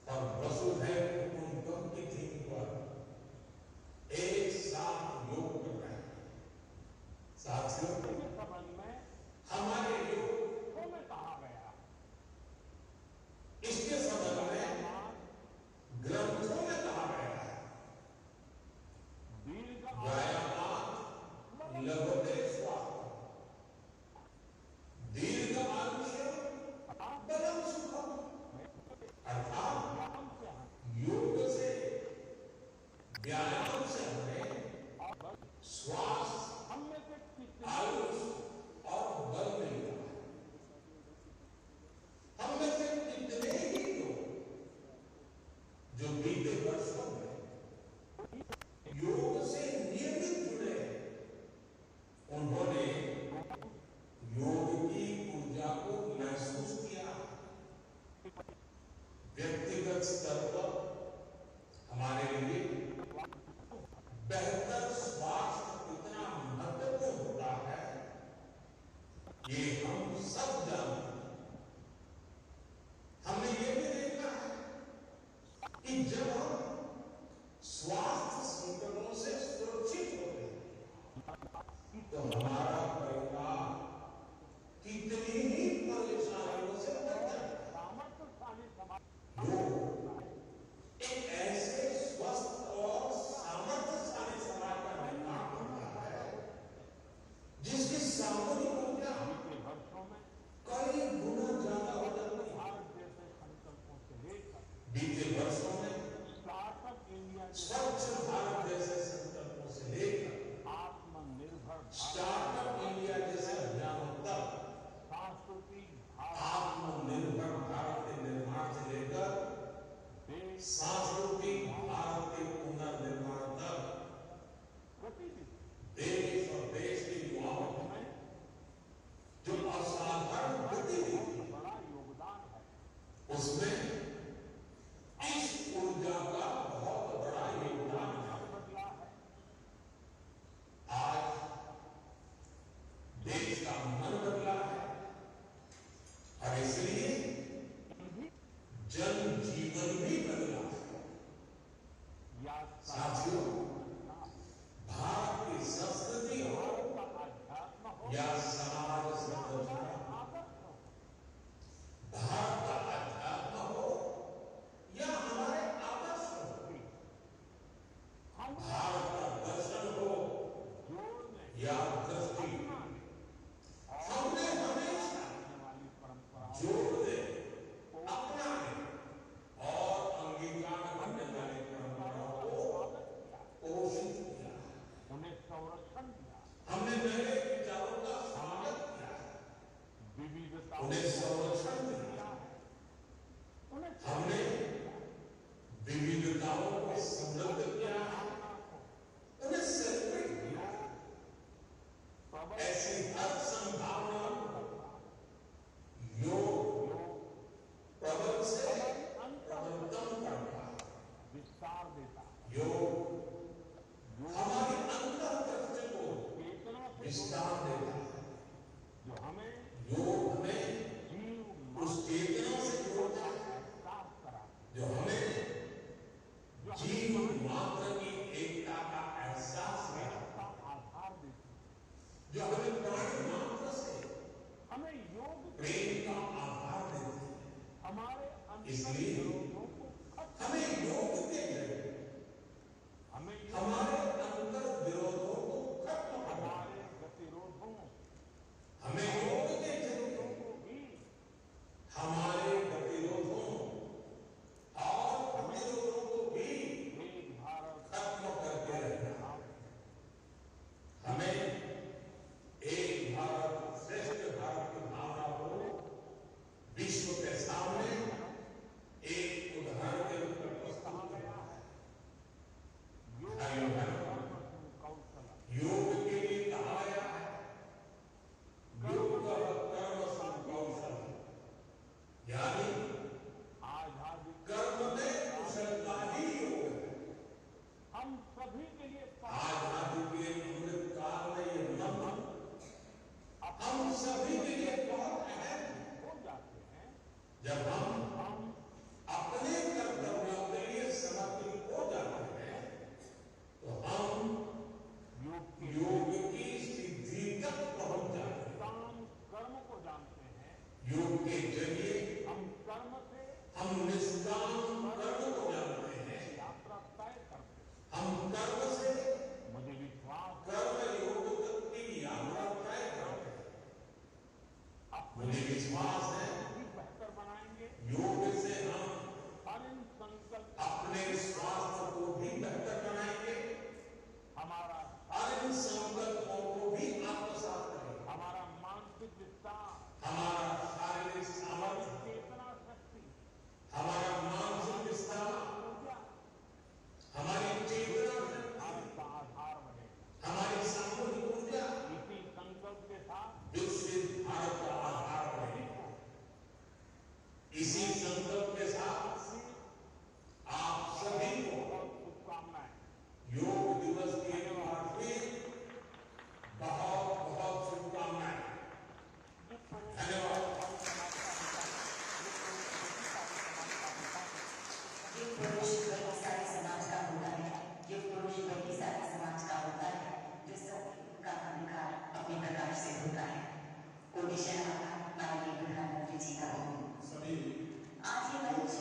E: और वसुधैव कुटुंबकम की थीम पर एक साथ योग कर रहे हैं। साथियों,
A: संबंध में
E: हमारे योग
A: में कहा गया
E: इसके संबंध में ग्रंथों में कहा गया है।
A: दीर्घ
E: व्यायामात् लभते स्वास्थ्य, दीर्घ आयुष्य बलम सुखम। अर्थात योग से, व्यायाम से हमें स्वास्थ्य,
A: हम में से किसी
E: आयुष और बल मिलता है। हम में से कितने ही लोग जो बीते वर्षों में योग से नियमित जुड़े हैं, उन्होंने योग की ऊर्जा को महसूस किया। व्यक्तिगत स्तर पर हमारे लिए बेहतर स्वास्थ्य कितना महत्वपूर्ण होता है, ये हम सब जानते हैं। हमने ये भी देखा है कि जब हम स्वास्थ्य संकटों से सुरक्षित होते हैं तो हमारा परिवार कितनी ही परेशानियों से बच जाता है।
A: सामर्थ्यशाली समाज
E: एक ऐसे स्वस्थ और सामर्थ्यशाली समाज का निर्माण करता है जिसकी सामूहिक ऊर्जा
A: बीते वर्षों में
E: कई गुना ज्यादा हो जाती है।
A: भारत जैसे संकल्पों से लेकर
E: बीते वर्षों में
A: स्टार्टअप इंडिया
E: स्वच्छ भारत जैसे संकल्पों से लेकर
A: आत्मनिर्भर
E: स्टार्टअप इंडिया जैसे अभियानों तक
A: सांस्कृतिक
E: आत्मनिर्भर भारत के निर्माण से लेकर
A: देश
E: सांस्कृतिक भारत के पुनर्निर्माण तक
A: प्रतिदिन
E: देश और देश के युवाओं में जो असाधारण गति हुई
A: बड़ा योगदान है।
E: उसमें इस ऊर्जा का बहुत बड़ा योगदान है।
A: बदला है
E: आज देश का मन बदला है और इसलिए जनजीवन भी बदला है।
A: या
E: साथियों, भारत की संस्कृति हो
A: अध्यात्म हो
E: या समाज संरचना,
A: आदर्श हो
E: भारत का अध्यात्म हो या हमारे आदर्श हो,
A: हम
E: भारत का दर्शन हो
A: जोड़ने
E: या दृष्टि, हमने हमेशा
A: वाली परंपरा
E: जोड़ने, अपनाने और अंगीकार करने वाली परंपराओं को पोषित किया।
A: उन्हें संरक्षण दिया,
E: हमने नए विचारों का स्वागत किया,
A: विविधता
E: उन्हें संरक्षण दिया।
A: उन्हें
E: हमने विविधताओं को समृद्ध किया, उन्हें सेलिब्रेट किया। ऐसी हर संभावना योग प्रबल से प्रबलतम करता है।
A: विस्तार देता है।
E: योग हमारी अंतर्दृष्टि को
A: चेतना से
E: विस्तार देता है।
A: जो हमें
E: योग हमें
A: जीव
E: उस चेतना से जोड़ता है
A: एहसास कराते
E: जो हमें जीव मात्र की एकता का एहसास कराता है,
A: का आधार देती है।
E: जो हमें प्राणी मात्र से
A: हमें योग
E: प्रेम का आधार देती है।
A: हमारे
E: इसलिए
A: अंतर्विरोधों को खत्म,
E: हमें योग के जरिए
A: हमें
E: हमारे अंतर विरोधों को खत्म करना है।
A: हमारे गतिरोधों
E: हमें योग के जरिए
A: को भी
E: हमारे गतिरोधों और प्रतिरोधों को भी
A: एक भारत
E: खत्म करके रहना है।
A: सभी के लिए
E: आजादी के अमृत काल में ये मंत्र हम सभी के लिए बहुत अहम
A: हो जाते हैं
E: जब हम अपने कर्तव्यों के लिए समर्पित हो जाते हैं तो हम योग की सिद्धि तक पहुंच जाते हैं।
A: काम कर्म को जानते हैं,
E: योग के जरिए
A: हम कर्म से
E: हम निष्काम कर्म को जानते हैं।
A: यात्रा तय करते हैं।
E: हम कर्म से
A: मुझे विश्वास है
E: कर्म योग तक की यात्रा तय करते हैं। मुझे विश्वास है
A: भी बेहतर बनाएंगे
E: योग से हम
A: और इन संकल्प
E: अपने स्वास्थ्य को भी बेहतर बनाएंगे
A: हमारा
E: और इन संकल्पों को भी आत्मसात करेंगे।
A: हमारा मानसिक विस्तार,
E: हमारा शारीरिक
A: हमारी
E: सामर्थ्य,
A: चेतना शक्ति,
E: हमारा मानसिक विस्तार,
A: ऊर्जा
E: हमारी चेतना शक्ति,
A: भारत का आधार बनेगा।
E: हमारी सामूहिक ऊर्जा
A: इसी संकल्प के साथ
E: विकसित भारत का आधार बनेगी। इसी संकल्प के साथ आप सभी को
A: बहुत शुभकामनाएं।
E: योग दिवस की बहुत बहुत शुभकामनाएं। धन्यवाद।
F: युग पुरुष वही सारे समाज का होता है। युग पुरुष वही सारे समाज का होता है जो सबका अधिकार अपने प्रकार से होता है। ओडिशा माननीय प्रधानमंत्री जी का
E: सभी
F: आज ये मंच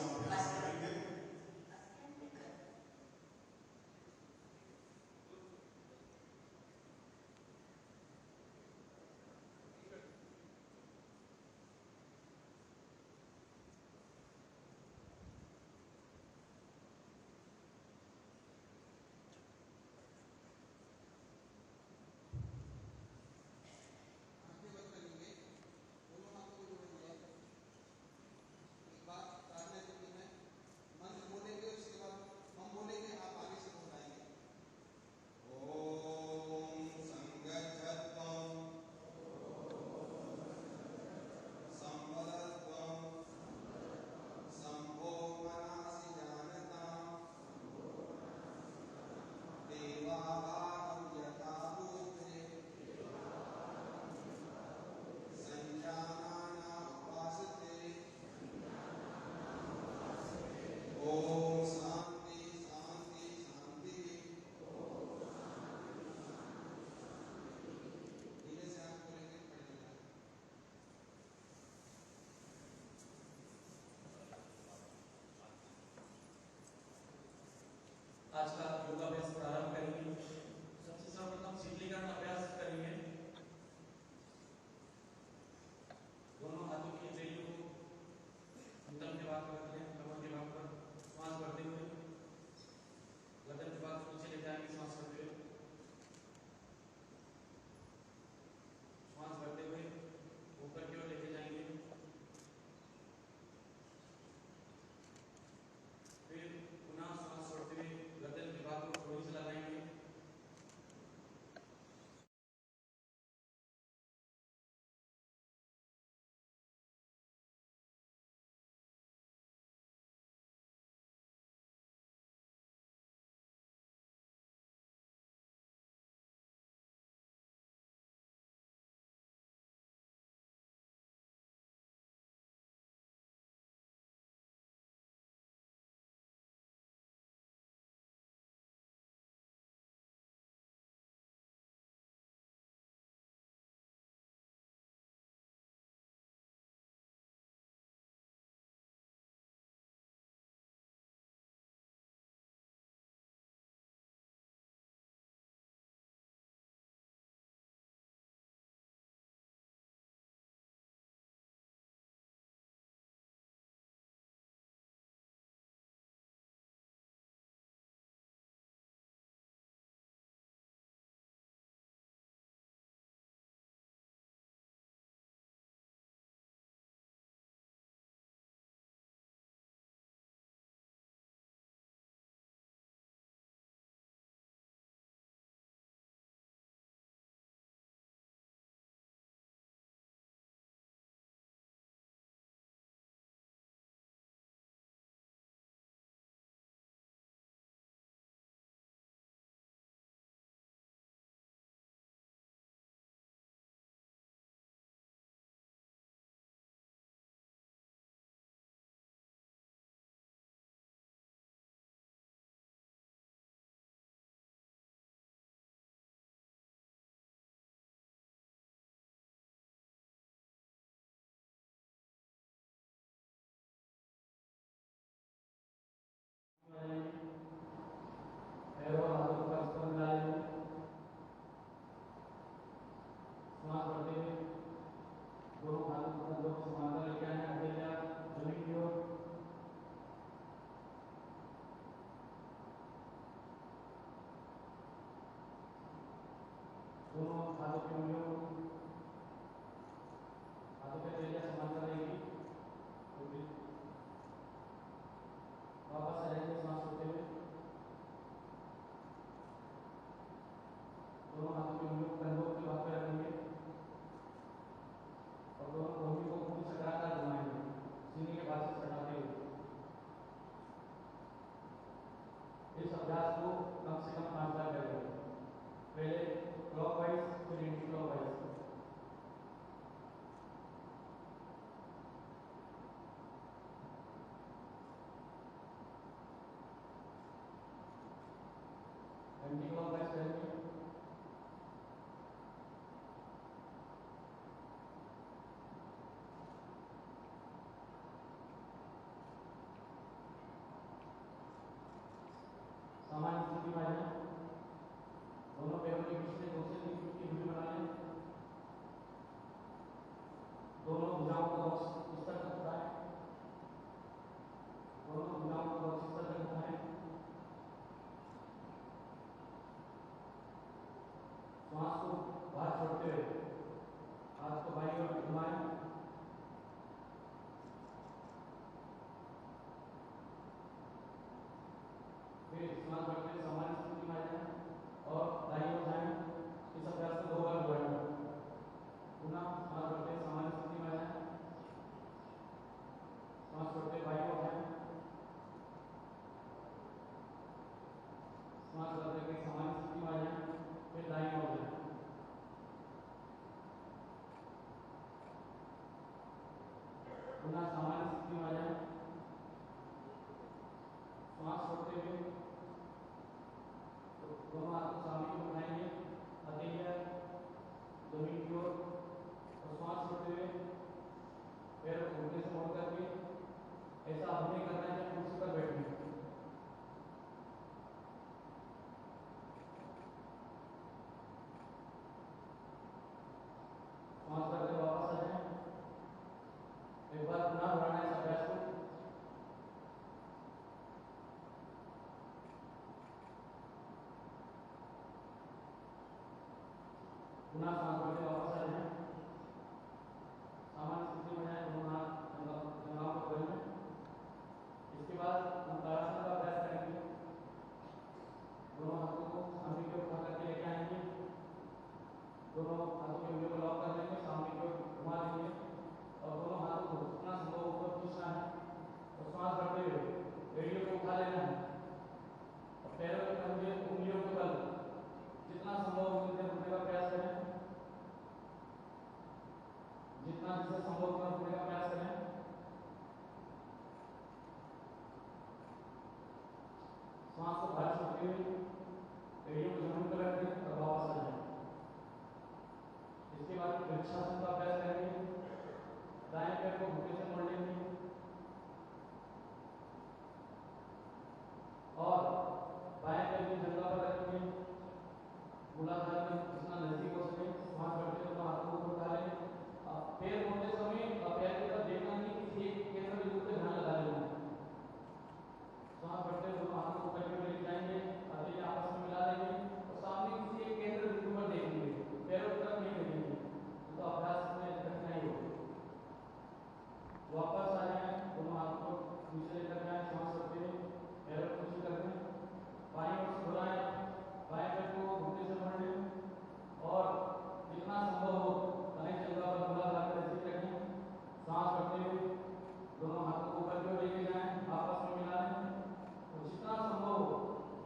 G: पैरों और हाथों को फर्श पर मिला लेंगे। श्वास भरते हुए दोनों हाथों को कंधों को समांतर लेके आए, हथेलियां जमीन की ओर। दोनों हाथों की उंगलियों को हाथों के हथेलियां समांतर रहेगी। वापस आ जाएंगे सांस छोड़ते हुए। दोनों हाथों की उंगलियों को कंधों के भाग पे रखेंगे और दोनों उंगलियों को पूरी सटाकर घुमाएंगे, सीने के भाग से सटाते हुए। इस अभ्यास को कम से कम 5 बार करेंगे। पहले क्लॉकवाइज, फिर एंटी क्लॉकवाइज। एंटी क्लॉकवाइज करेंगे। सामान्य स्थिति में आ जाए। दोनों पैरों के बीच में 2 से 3 फुट की दूरी बना लें। दोनों भुजाओं को बॉक्स इस तरह तक उठाएं। दोनों भुजाओं को बॉक्स इस तरह तक उठाएं। श्वास को बाहर छोड़ते हुए हाथ को बाईं ओर घुमाएं। फिर श्वास भरते हुए सामान्य स्थिति में आ जाए और दाईं ओर जाएं। इस अभ्यास को 2 बार दोहराएं। पुनः श्वास भरते हुए सामान्य स्थिति में आ जाए, श्वास छोड़ते बाईं ओर जाएं। श्वास भरते हुए सामान्य स्थिति में आ जाए, फिर दाईं ओर जाएं। पुनः सामान्य स्थिति में आ जाए, श्वास छोड़ते हुए दोनों हाथ को सामने की ओर उठाएंगे, हथेलियां जमीन की ओर, और श्वास छोड़ते हुए पैरों को घुटने से मोड़ करके ऐसा अभिनय करना है कि कुर्सी पर बैठे। श्वास करके वापस आ जाए। एक बार पुनः दोहराना है इस अभ्यास को। पुनः सांस भरते वापस आ जाए। सामान्य स्थिति में जाए, दोनों हाथ जंघाओं पर खोल लें। इसके बाद हम ताड़ासन का अभ्यास करेंगे। दोनों हाथों को सामने की ओर उठा करके लेके आएंगे। दोनों हाथों की उंगलियों को लॉक कर लेंगे, सामने की ओर घुमा देंगे और दोनों हाथों को जितना संभव ऊपर खींचना है और श्वास भरते हुए एड़ियों को उठा लेना है और पैरों के कंधे उंगलियों के बल जितना संभव उतने रुकने का प्रयास करें। जितना जिससे संभव उतना रुकने का प्रयास करें। श्वास को बाहर छोड़ते हुए एड़ियों को जमीन पर रख दें और वापस आ जाएं। इसके बाद वृक्षासन का अभ्यास करेंगे। दाएं पैर को घुटने से मोड़ लेंगे और बाएं पैर की जंघा पर रखेंगे। मूलाधार में जितना नजदीक हो सके श्वास भरते हुए दोनों हाथों को उठा लें। पैर मोड़ते समय पैर की तरफ देखना नहीं, किसी एक केंद्र बिंदु पे ध्यान लगा लेना। श्वास भरते हुए दोनों हाथों को ऊपर की ओर लेके जाएंगे, हथेलियां आपस में मिला देंगे और सामने किसी एक केंद्र बिंदु पर देखेंगे, पैरों की तरफ नहीं देखेंगे, तो अभ्यास में कठिनाई होगी। वापस आ जाए, दोनों हाथों को नीचे लेकर जाए, श्वास भरते हुए पैरों को नीचे कर दें। बाईं ओर से घुराएं, बाएं पैर को घुटने से मोड़ लें और जितना संभव हो दाएं जंघा पर मूलाधार पर स्थित रखें। सांस भरते हुए दोनों हाथों को ऊपर की ओर लेके जाएं, आपस में मिला लें और जितना संभव हो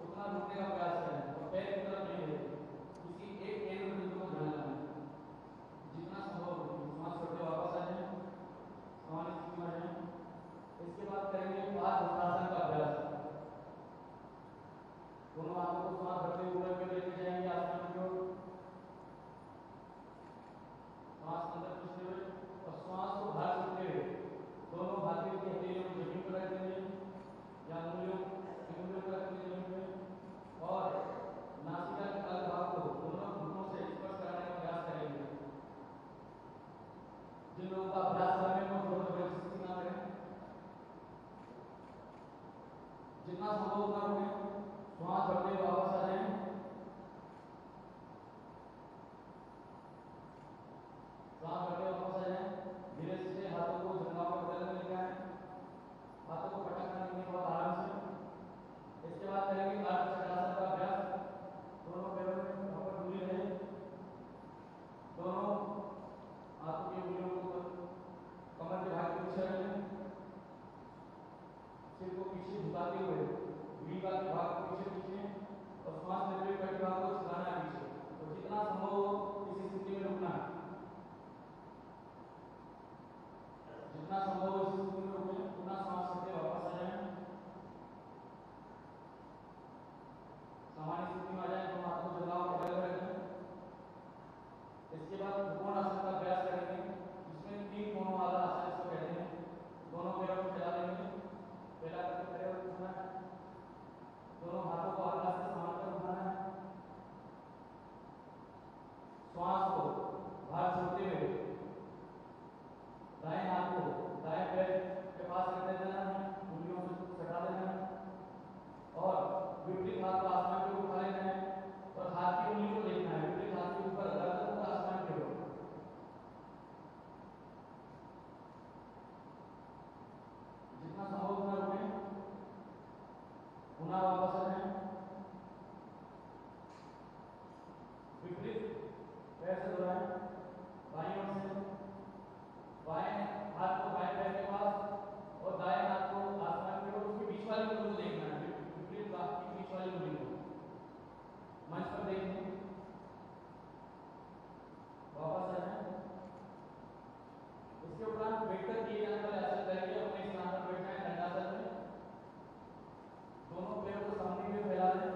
G: उतना रुकने का प्रयास करें और पैर की तरफ नहीं देखें, किसी एक केंद्र बिंदु को ध्यान लगाएं। जितना संभव हो श्वास छोड़ते वापस आ जाए, सामान्य स्थिति में आ जाए। इसके बाद करेंगे पादहस्तासन का अभ्यास। दोनों हाथों को श्वास भरते हुए ऊपर की ओर लेके जाएंगे, आसमान की ओर। श्वास अंदर खींचते हुए और श्वास को बाहर छोड़ते हुए दोनों हाथों की हथेलियों को जमीन पर रख देंगे या उंगलियों पर रख देंगे जमीन पे और जितना संभव उतना रुकें, श्वास भरते हुए वापस आ जाएं। श्वास भरते हुए वापस आ जाएं। धीरे से हाथों को जंघाओं के बगल में लेके आएं, हाथों को पटकना नहीं है, बहुत आराम से। इसके बाद करेंगे अर्ध चक्रासन का अभ्यास। दोनों पैरों में ऊपर डूबी रहे, दोनों हाथों की उंगलियों को कमर के भाग के पीछे रख लें, सिर को पीछे झुकाते हुए रीवा के भाग को पीछे खींचें और श्वास लेते हुए पेट भाग को झुकाना है पीछे, और जितना संभव हो इस स्थिति में रुकना है। जितना संभव हो इस स्थिति में रुकें, उतना श्वास लेते वापस आ जाएं। सामान्य स्थिति में आ जाए, दोनों हाथों को जंघाओं के बगल में रखें। इसके बाद त्रिकोण आसन का अभ्यास करेंगे, इसमें 3 कोणों वाला आसन इसको कहते हैं। दोनों पैरों को फैला लेंगे, फैला करके खड़े होकर उठना है, दोनों हाथों को आकाश से समांतर उठाना है। श्वास को बाहर छोड़ते हुए दाएं हाथ को दाएं पैर के पास रख देना है, उंगलियों से सटा देना है और विपरीत हाथ को आसमान की ओर उठा लेना है और हाथ की उंगली को देखना है, विपरीत हाथ के ऊपर गर्दन को आसमान की ओर। जितना संभव उतना रुकें, पुनः वापस आ जाएं। विपरीत पैर से दोहराएं, बाईं ओर से बाएं हाथ को बाएं पैर के पास और दाएं हाथ को आसमान की ओर, उसके बीच वाली उंगली को देखना है, विपरीत हाथ की बीच वाली उंगली को मंच पर देखें। वापस आ जाएं। इसके उपरांत बैठकर किए जाने वाले आसन करेंगे। अपने स्थान पर बैठना है दंडासन में, दोनों पैरों को सामने की ओर फैला दें।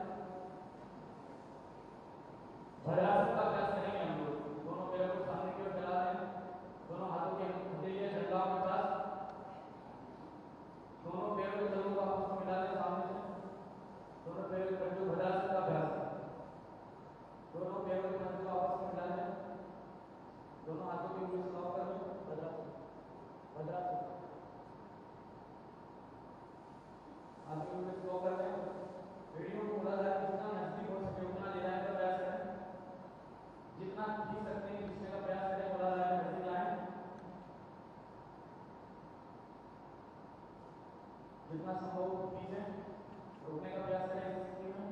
G: भद्रासन का अभ्यास करेंगे हम लोग, दोनों पैरों को सामने की ओर फैला दें, दोनों हाथों के हथेलियां जंघाओं के पास, दोनों पैरों के तलुओं को आपस में मिला दें सामने से, दोनों पैरों के तलुओं। भद्रासन का अभ्यास, दोनों पैरों के तलुओं को आपस में मिला दें, दोनों हाथों की उंगली से लॉक कर लें। भद्रासन, भद्रासन, हाथों की उंगली से लॉक कर लें। एड़ियों को मूलाधार के जितना नजदीक हो सके उतना ले जाने का प्रयास करें, जितना खींच सकते हैं खींचने का प्रयास करें, मूलाधार के नजदीक लाएं। जितना संभव खींचें, रोकने का प्रयास करें इस स्थिति में।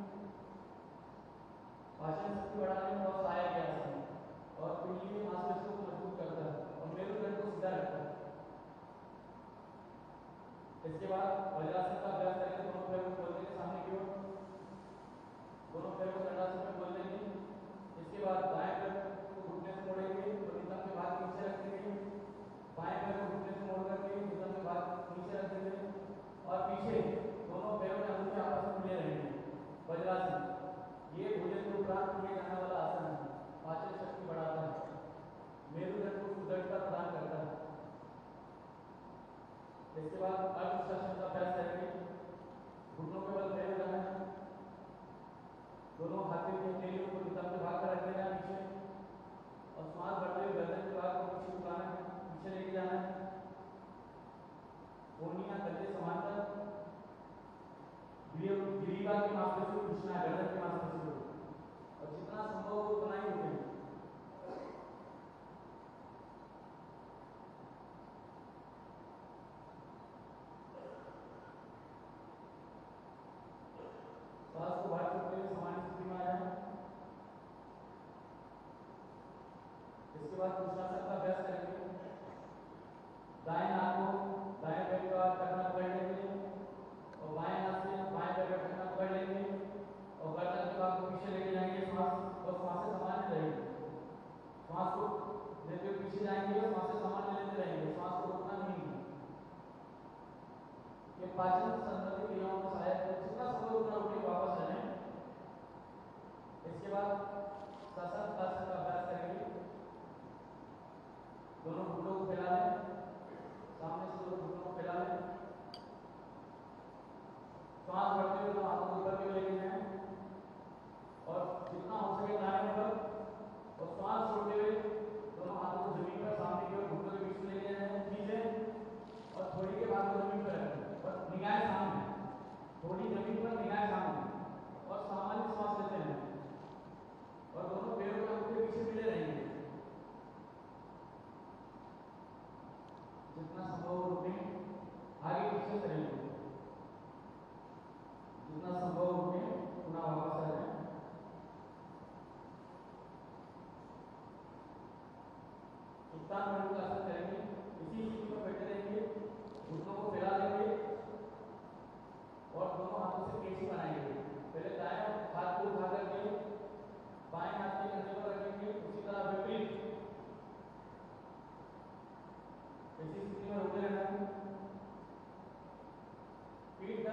G: पाचन शक्ति बढ़ाने में बहुत सहायक है आसन और पिंडली मांसपेशियों को मजबूत करता है और मेरुदंड को सीधा रखता है। इसके बाद वज्रासन का अभ्यास करेंगे, दोनों पैरों को खोल देंगे सामने की ओर, दोनों पैरों को दंडासन में खोल देंगे। इसके बाद दाएं पैर को घुटने से मोड़ेंगे और नितंब के भाग नीचे रख देंगे, बाएं पैर को घुटने से मोड़ करके नितंब के भाग नीचे रख देंगे और पीछे दोनों पैरों के अंगूठे आपस में मिले रहेंगे। वज्रासन ये भोजन के उपरांत किए जाने वाला आसन है, पाचन शक्ति बढ़ाता है, मेरुदंड को सुदृढ़ता प्रदान करता है। इसके बाद अर्धशासन का अभ्यास करेंगे, घुटनों के बल खड़े हो जाना है, दोनों हाथों की हथेलियों को नितंब के भाग पर रख देना है पीछे और श्वास भरते हुए गर्दन के भाग को पीछे झुकाना है, पीछे लेके जाना है। कोहनियां कंधे समांतर, ग्रीवा की मांसपेशियों को खींचना है, गर्दन की मांसपेशियों को, और जितना संभव हो उतना ही रुकें। श्वास को बाहर छोड़ते हुए सामान्य स्थिति में आ जाए। इसके बाद पुरुषासन का अभ्यास करेंगे, दाएं हाथ को दाएं पैर का टखना पकड़ लेंगे और बाएं हाथ से बाएं पैर का टखना पकड़ लेंगे और गर्दन के भाग को पीछे लेके जाएंगे। श्वास और श्वासें सामान्य रहेंगी, श्वास को लेते हुए पीछे जाएंगे और श्वासें सामान्य लेते रहेंगे, श्वास को रोकना नहीं है। ये पाचन संबंधी क्रियाओं में सहायक है, जितना संभव उतना रुके, वापस आ जाएं। इसके बाद सशक्त आसन का अभ्यास करेंगे, दोनों घुटनों को फैला लें, सामने से दोनों घुटनों को फैला लें, श्वास भरते हुए दोनों हाथों को ऊपर की ओर लेके जाएं और जितना हो सके दाएं पर, और श्वास छोड़ते हुए दोनों हाथों को जमीन पर सामने की ओर घुटनों के बीच में लेके जाएं, खींचें और थोड़ी के बाद जमीन पर रखें और निगाहें सामने, थोड़ी जमीन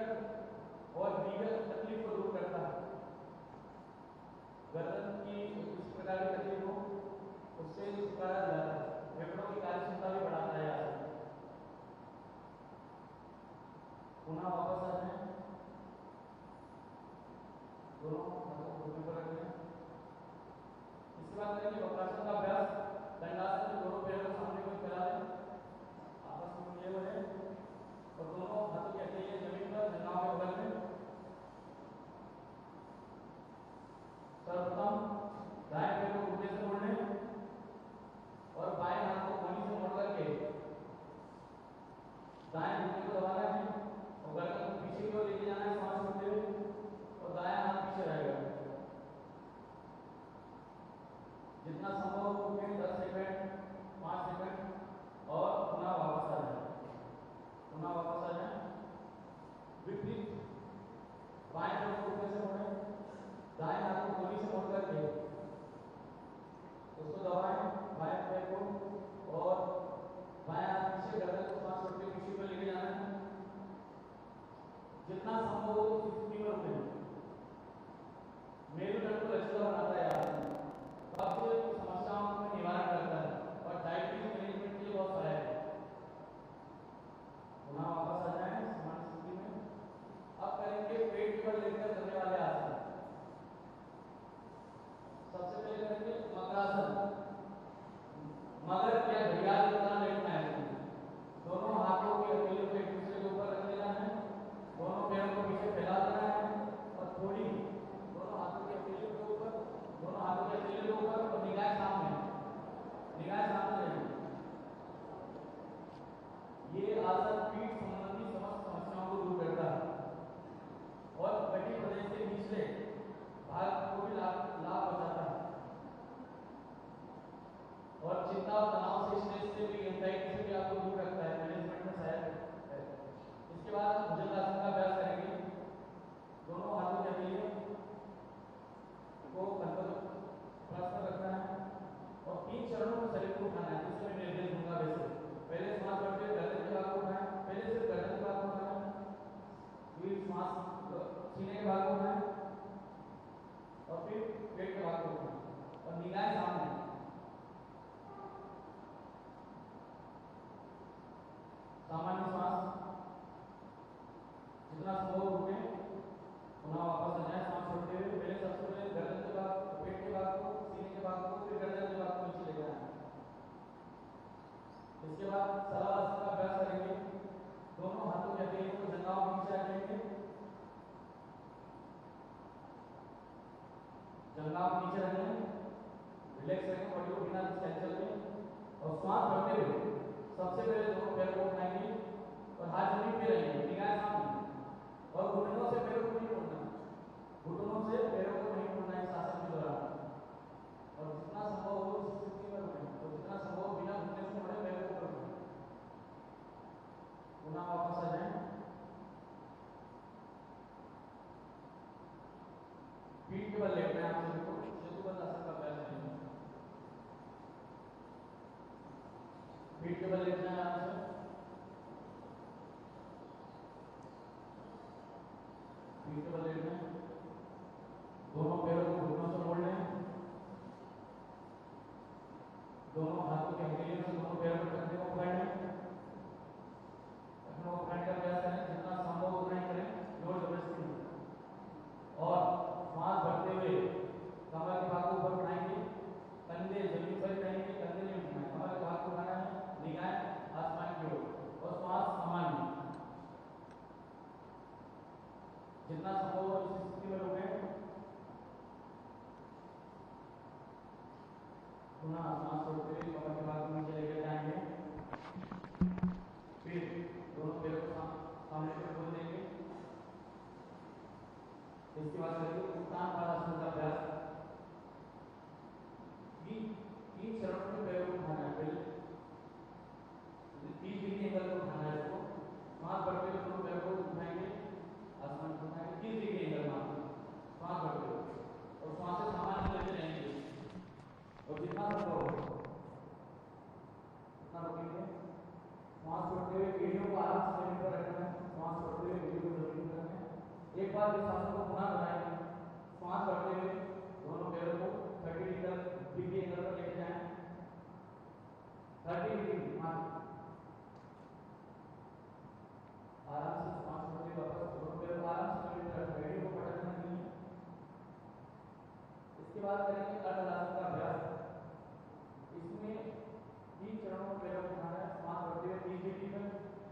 G: दर्द और दीगर तकलीफ को दूर करता है। गर्दन की किसी प्रकार की तकलीफ हो उससे छुटकारा दिलाता है। फेफड़ों की कार्यक्षमता भी बढ़ाता है आसन। पुनः वापस आ जाए, दोनों हाथों को घुटने पर रख लें। इसके बाद करेंगे वक्रासन का अभ्यास। दंडासन में दोनों पैरों को सामने को फैला लें, आपस में मिले हुए हैं और दोनों हाथों के अकेले जमीन पर जंघाओं के बगल में। सर्वप्रथम दाएं पैर को घुटने से मोड़ लें और बाएं हाथ को कोहनी से मोड़ करके दाएं घुटने को दबाना है और गर्दन को पीछे की ओर लेके जाना है सांस छोड़ते हुए, और दायां हाथ पीछे रहेगा। जितना संभव हो उतने 10 सेकंड, 5 सेकंड और पुनः वापस आ जाए। पुनः वापस आ जाए। विपरीत बाएं पैर को घुटने से मोड़ें, दाएं हाथ को कोहनी से मोड़ करके उसको दबाएं बाएं पैर को और बाएं हाथ पीछे, गर्दन को सांस छोड़ते हुए पीछे को लेके जाना है। जितना संभव हो उस स्थिति में रुकें। मेरुदंड को लचीला बनाता है आसन। कब्ज की समस्याओं में निवारण करता है और डायबिटीज मैनेजमेंट के लिए बहुत सहायक है। पुनः वापस आ जाएं सामान्य स्थिति में। अब करेंगे पेट पर लेकर करने वाले आसन। सबसे पहले करेंगे मकरासन। मगर या घड़ियाल की तरह लेटना है। दोनों हाथों की हथेलियों को एक दूसरे के ऊपर रख देना है, दोनों पैरों को पीछे फैला देना है और थोड़ी दोनों हाथों की हथेलियों के ऊपर, दोनों हाथों की हथेलियों के ऊपर और निगाहें सामने रहेंगी। ये आसन पीठ संबंधी समस्त समस्याओं को दूर करता है और कटी प्रदेश के निचले भाग को भी लाभ पहुंचाता है और चिंता और तनाव से, स्ट्रेस से भी, एंजाइटी से भी आपको दूर रखता है, मैनेजमेंट में सहायक है। इसके बाद भुजंगासन का अभ्यास करेंगे। दोनों हाथों के हथेलियों को कंधों पर रखना है और 3 चरणों में शरीर को उठाना है, जिससे मैं निर्देश दूंगा वैसे। पहले श्वास भरते हुए गर्दन के भाग को उठाएं, पहले सिर्फ गर्दन के भाग को उठाएं, फिर श्वास सीने के भाग को उठाएं और फिर पेट के भाग को उठाएं और निगाहें सामने। सामान्य श्वास जितना संभव रुकें, पुनः वापस आ जाए सांस छोड़ते हुए। पहले सबसे पहले गर्दन के भाग, पेट के भाग को, सीने के भाग को, फिर गर्दन के भाग को नीचे ले जाना है। इसके बाद शलभासन का अभ्यास करेंगे। दोनों हाथों के हथेलियों को जंघाओं के नीचे रखेंगे, जंघाओं के नीचे रखेंगे, रिलैक्स रखें बॉडी को बिना टेंशन के और श्वास भरते हुए सबसे पहले दोनों पैरों को उठाएंगे और हाथ जमीन पे रहेंगे, निगाहें सामने और घुटनों से पैरों को नहीं मोड़ना, घुटनों से पैरों को नहीं मोड़ना इस आसन के दौरान। और जितना संभव हो इस स्थिति में रुकें और जितना संभव बिना घुटने से मोड़े पैरों को रुकें। पुनः वापस आ जाएं। पीठ के बल लेटना है आप सभी को। सेतुबंध आसन का अभ्यास करेंगे। पीठ के बल लेटना है आराम से। पीठ के बल लेटना है। दोनों पैरों को घुटनों से मोड़ लें, दोनों हाथों के हथेलियों से दोनों पैरों को कंधे को पकड़ लें, अपनों को पकड़ कर अभ्यास करें। जितना संभव उतना ही करें, जोर जबरदस्ती नहीं। और श्वास भरते हुए कमर के भाग को ऊपर उठाएंगे, कंधे जमीन पर रहेंगे, कंधे नहीं उठाएंगे, कमर के भाग को उठाना है, निगाहें आसमान की ओर और श्वास सामान्य। जितना संभव हो इस स्थिति में रुकें। पुनः सांस छोड़ते हुए कमर के भाग को नीचे लेकर जाएंगे, फिर दोनों पैरों को सामने से खोल देंगे। इसके बाद करेंगे उत्तान पादासन का अभ्यास। 3 चरणों में पैरों को उठाना है। पहले 30 डिग्री एंगल पर उठाना है इसको। श्वास भरते हुए दोनों पैरों को उठाएंगे, आसमान को उठाएंगे 30 डिग्री एंगल में श्वास भरते हुए और श्वास से सामान्य लेते रहेंगे और जितना संभव हो उतना रुकेंगे। श्वास छोड़ते हुए एड़ियों को आराम से जमीन पर रखना है। श्वास छोड़ते हुए एड़ियों को जमीन पर बाद इस आसन को पुनः दोहराएंगे। श्वास भरते हुए दोनों पैरों को 30 डिग्री एंगल पर लेके जाएं। 30 डिग्री आराम से श्वास भरते हुए वापस दोनों पैरों को आराम से जमीन पर रखें, पेड़ों को पटकना नहीं है। इसके बाद करेंगे अर्धहलासन का अभ्यास। इसमें 3 चरणों में पैरों को उठाना है। श्वास भरते हुए 30 डिग्री पर,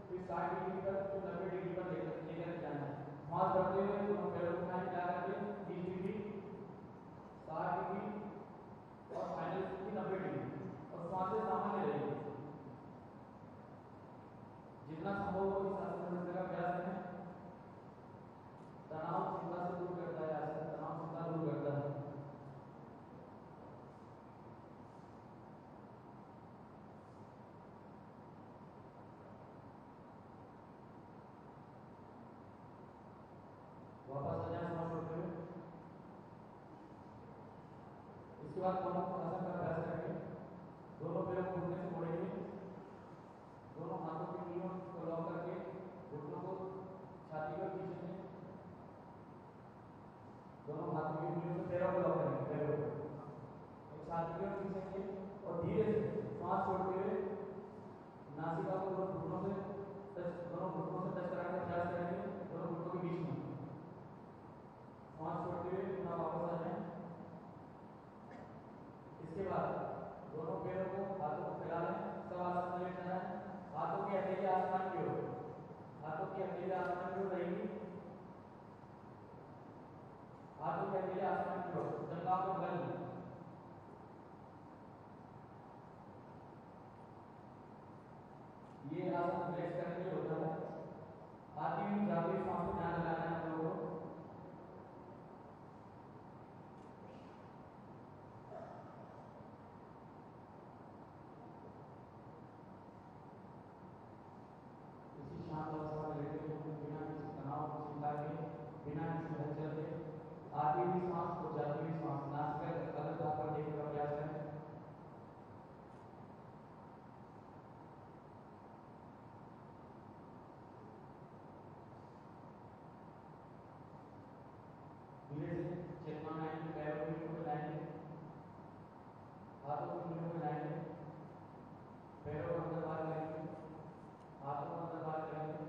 G: फिर 60 डिग्री पर, फिर 90 डिग्री पर लेकर जाना है। श्वास भरते हुए दोनों पैरों को उठाएं, क्या करके 30 डिग्री, 60 डिग्री और फाइनल 90 डिग्री, और श्वासें सामान्य रहेगी। जितना संभव हो इस आसन में का अभ्यास करें। तनाव चिंता से दूर करता है आसन, तनाव चिंता दूर करता है। वापस आ जाए श्वास छोड़ते हुए। इसके बाद दोनों आसन का अभ्यास करेंगे। दोनों पैरों को घुटने से मोड़ेंगे, दोनों हाथों की उंगलियों को लॉक करके घुटनों को छाती पर खींचेंगे। दोनों हाथों की उंगलियों से पैरों को लॉक करेंगे, पैरों को छाती पर खींचेंगे और धीरे से श्वास छोड़ते हुए नासिका को दोनों घुटनों से टच कराने का प्रयास करेंगे, दोनों घुटनों के बीच में। श्वास छोड़ते हुए पुनः वापस आ जाएं। इसके बाद दोनों पैरों को, हाथों को फैला लें, सब आसन में लेट जाना है। हाथों की हथेली आसमान की ओर, हाथों की हथेली आसमान की ओर रहेगी। हाथों की हथेली आसमान की ओर, जंघा को बंद। ये आसन रिलैक्स करने के लिए होता है। आती हुई जाती हुई सांस को ध्यान लगाना है आप लोगों को। इसी शांत अवस्था में लेटे हुए बिना किसी तनाव चिंता के, बिना किसी हलचल के आती हुई सांस और जाती हुई सांस नासिका अलग भाग पर देखने का प्रयास करें। धीरे से चेतना में आएंगे, पैरों की उंगलियों में लाएंगे, हाथों की उंगलियों में लाएंगे, पैरों को अंदर बाहर करेंगे, हाथों को अंदर बाहर करेंगे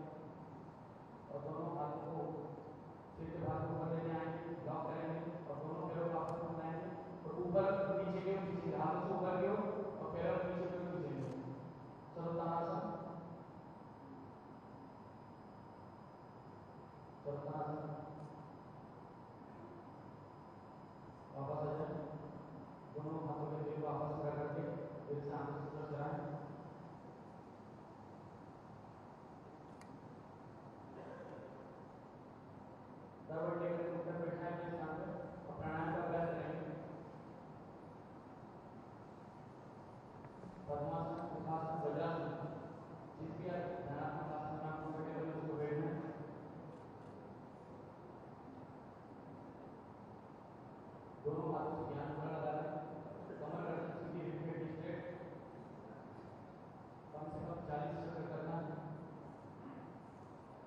G: और दोनों हाथों को सिर के भाग को ऊपर लेने आएंगे, लॉक करेंगे और दोनों पैरों को आपस में मिलाएंगे और ऊपर नीचे की ओर खींचेंगे, हाथों से ऊपर की ओर और पैरों को नीचे की ओर खींचेंगे। सर्वोत्तानासन, सर्वोत्तानासन। वापस आ जाए, दोनों हाथों के दिल को आपस में करके फिर से आंखों से स्पर्श कराएं। दरवट लेकर ऊपर बैठना है अपने स्थान पर और प्राणायाम का अभ्यास करेंगे। पद्मासन, सुखासन, वज्रासन, जिस भी ध्यानात्मक आसन में आप कंफर्टेबल है उसको बैठना है। दोनों हाथों से ध्यान पूरा लगा लें, कमर गर्दन सीधी, हिप पेट स्ट्रेट, कम से कम 40 चक्कर करना है।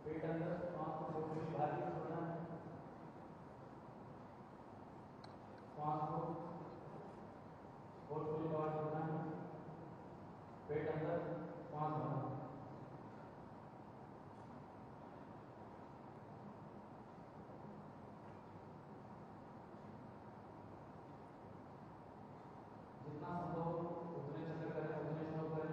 G: पेट अंदर, श्वास को छोड़ते हुए बाहर की छोड़ना है। श्वास को छोड़ते हुए बाहर छोड़ना है। पेट अंदर, श्वास भरना। जितना संभव हो उतने चक्कर करें, उतने स्लो करें।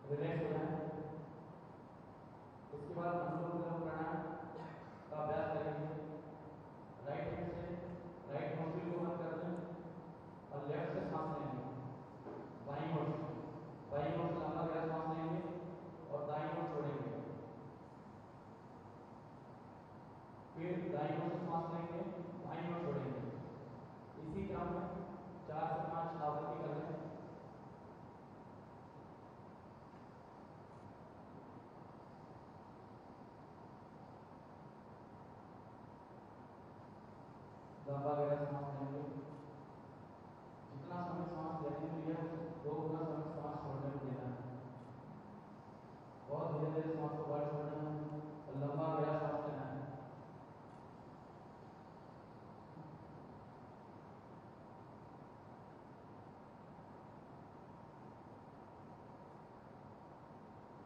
G: रिलैक्स हो जाए। इसके बाद अनुलोम विलोम प्राणायाम का अभ्यास करेंगे। राइट हैंड से राइट नोस्ट्रिल को बंद कर दें और लेफ्ट से सांस लेंगे। बाईं ओर से लंबा गहरा सांस लेंगे और दाईं ओर छोड़ेंगे। फिर दाईं ओर से सांस लेंगे, बाईं ओर छोड़ेंगे। इसी क्रम में 4 से 5 आवृत्ति कर लें। लंबा गहरा सांस लेंगे। जितना समय सांस लेने के लिए 2 गुना समय सांस छोड़ने को देना है। बहुत धीरे धीरे सांस को बाहर छोड़ना है और लंबा गहरा सांस लेना है।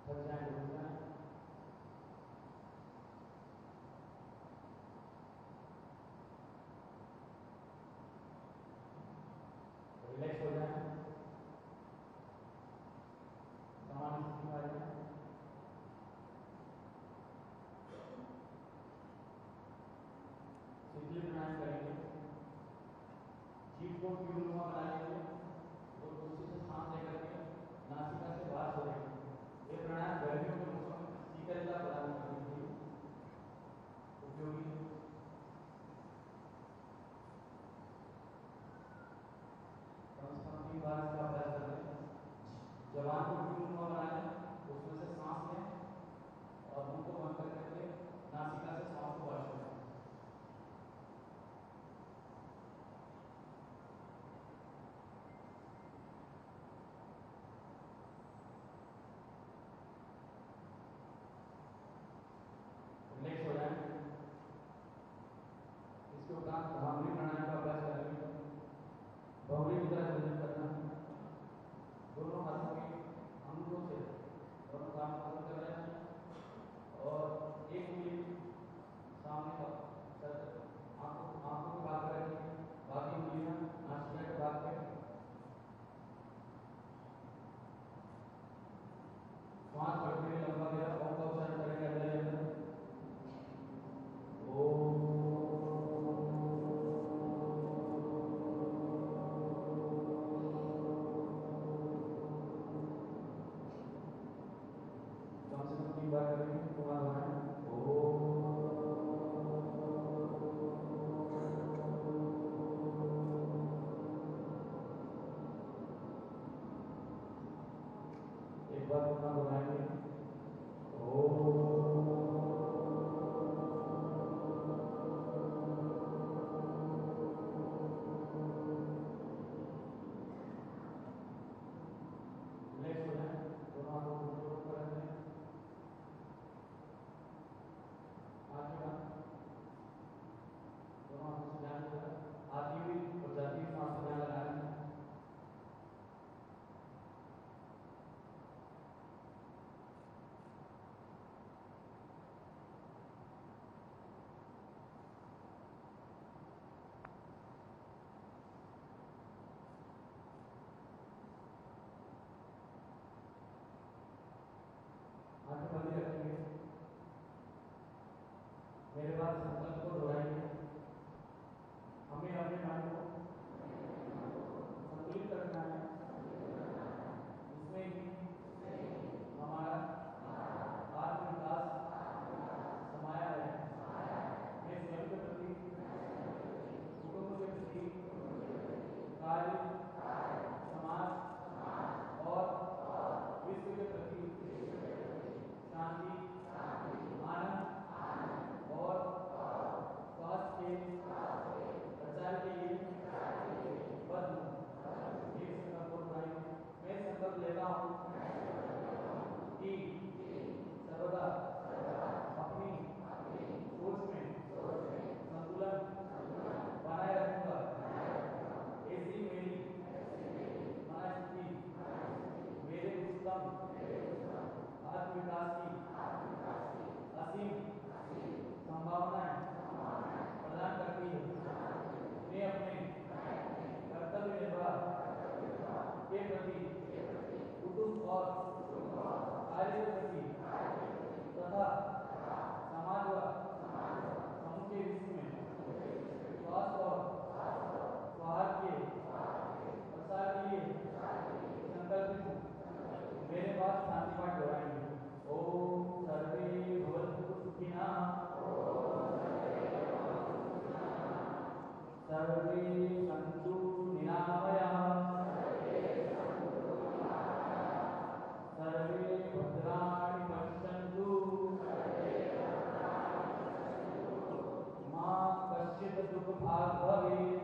G: थक जाए तो रुक जाए। रिलैक्स हो जाए, सामान्य स्थिति में आ जाए। शीतली प्राणायाम करेंगे। जीभ को ट्यूबनुमा बना लेंगे और उसी से सांस लेकर के नासिका से बाहर छोड़ेंगे। ये प्राणायाम गर्मियों के मौसम में शीतलता प्रदान करने के लिए उपयोगी है। कम से कम 3 बार इसका अभ्यास करें। जबान को ट्यूबनुमा बना लें, उसमें से सांस लें और मुंह को बंद कर करके नासिका से सांस को बाहर छोड़ें। 3 भाग भवे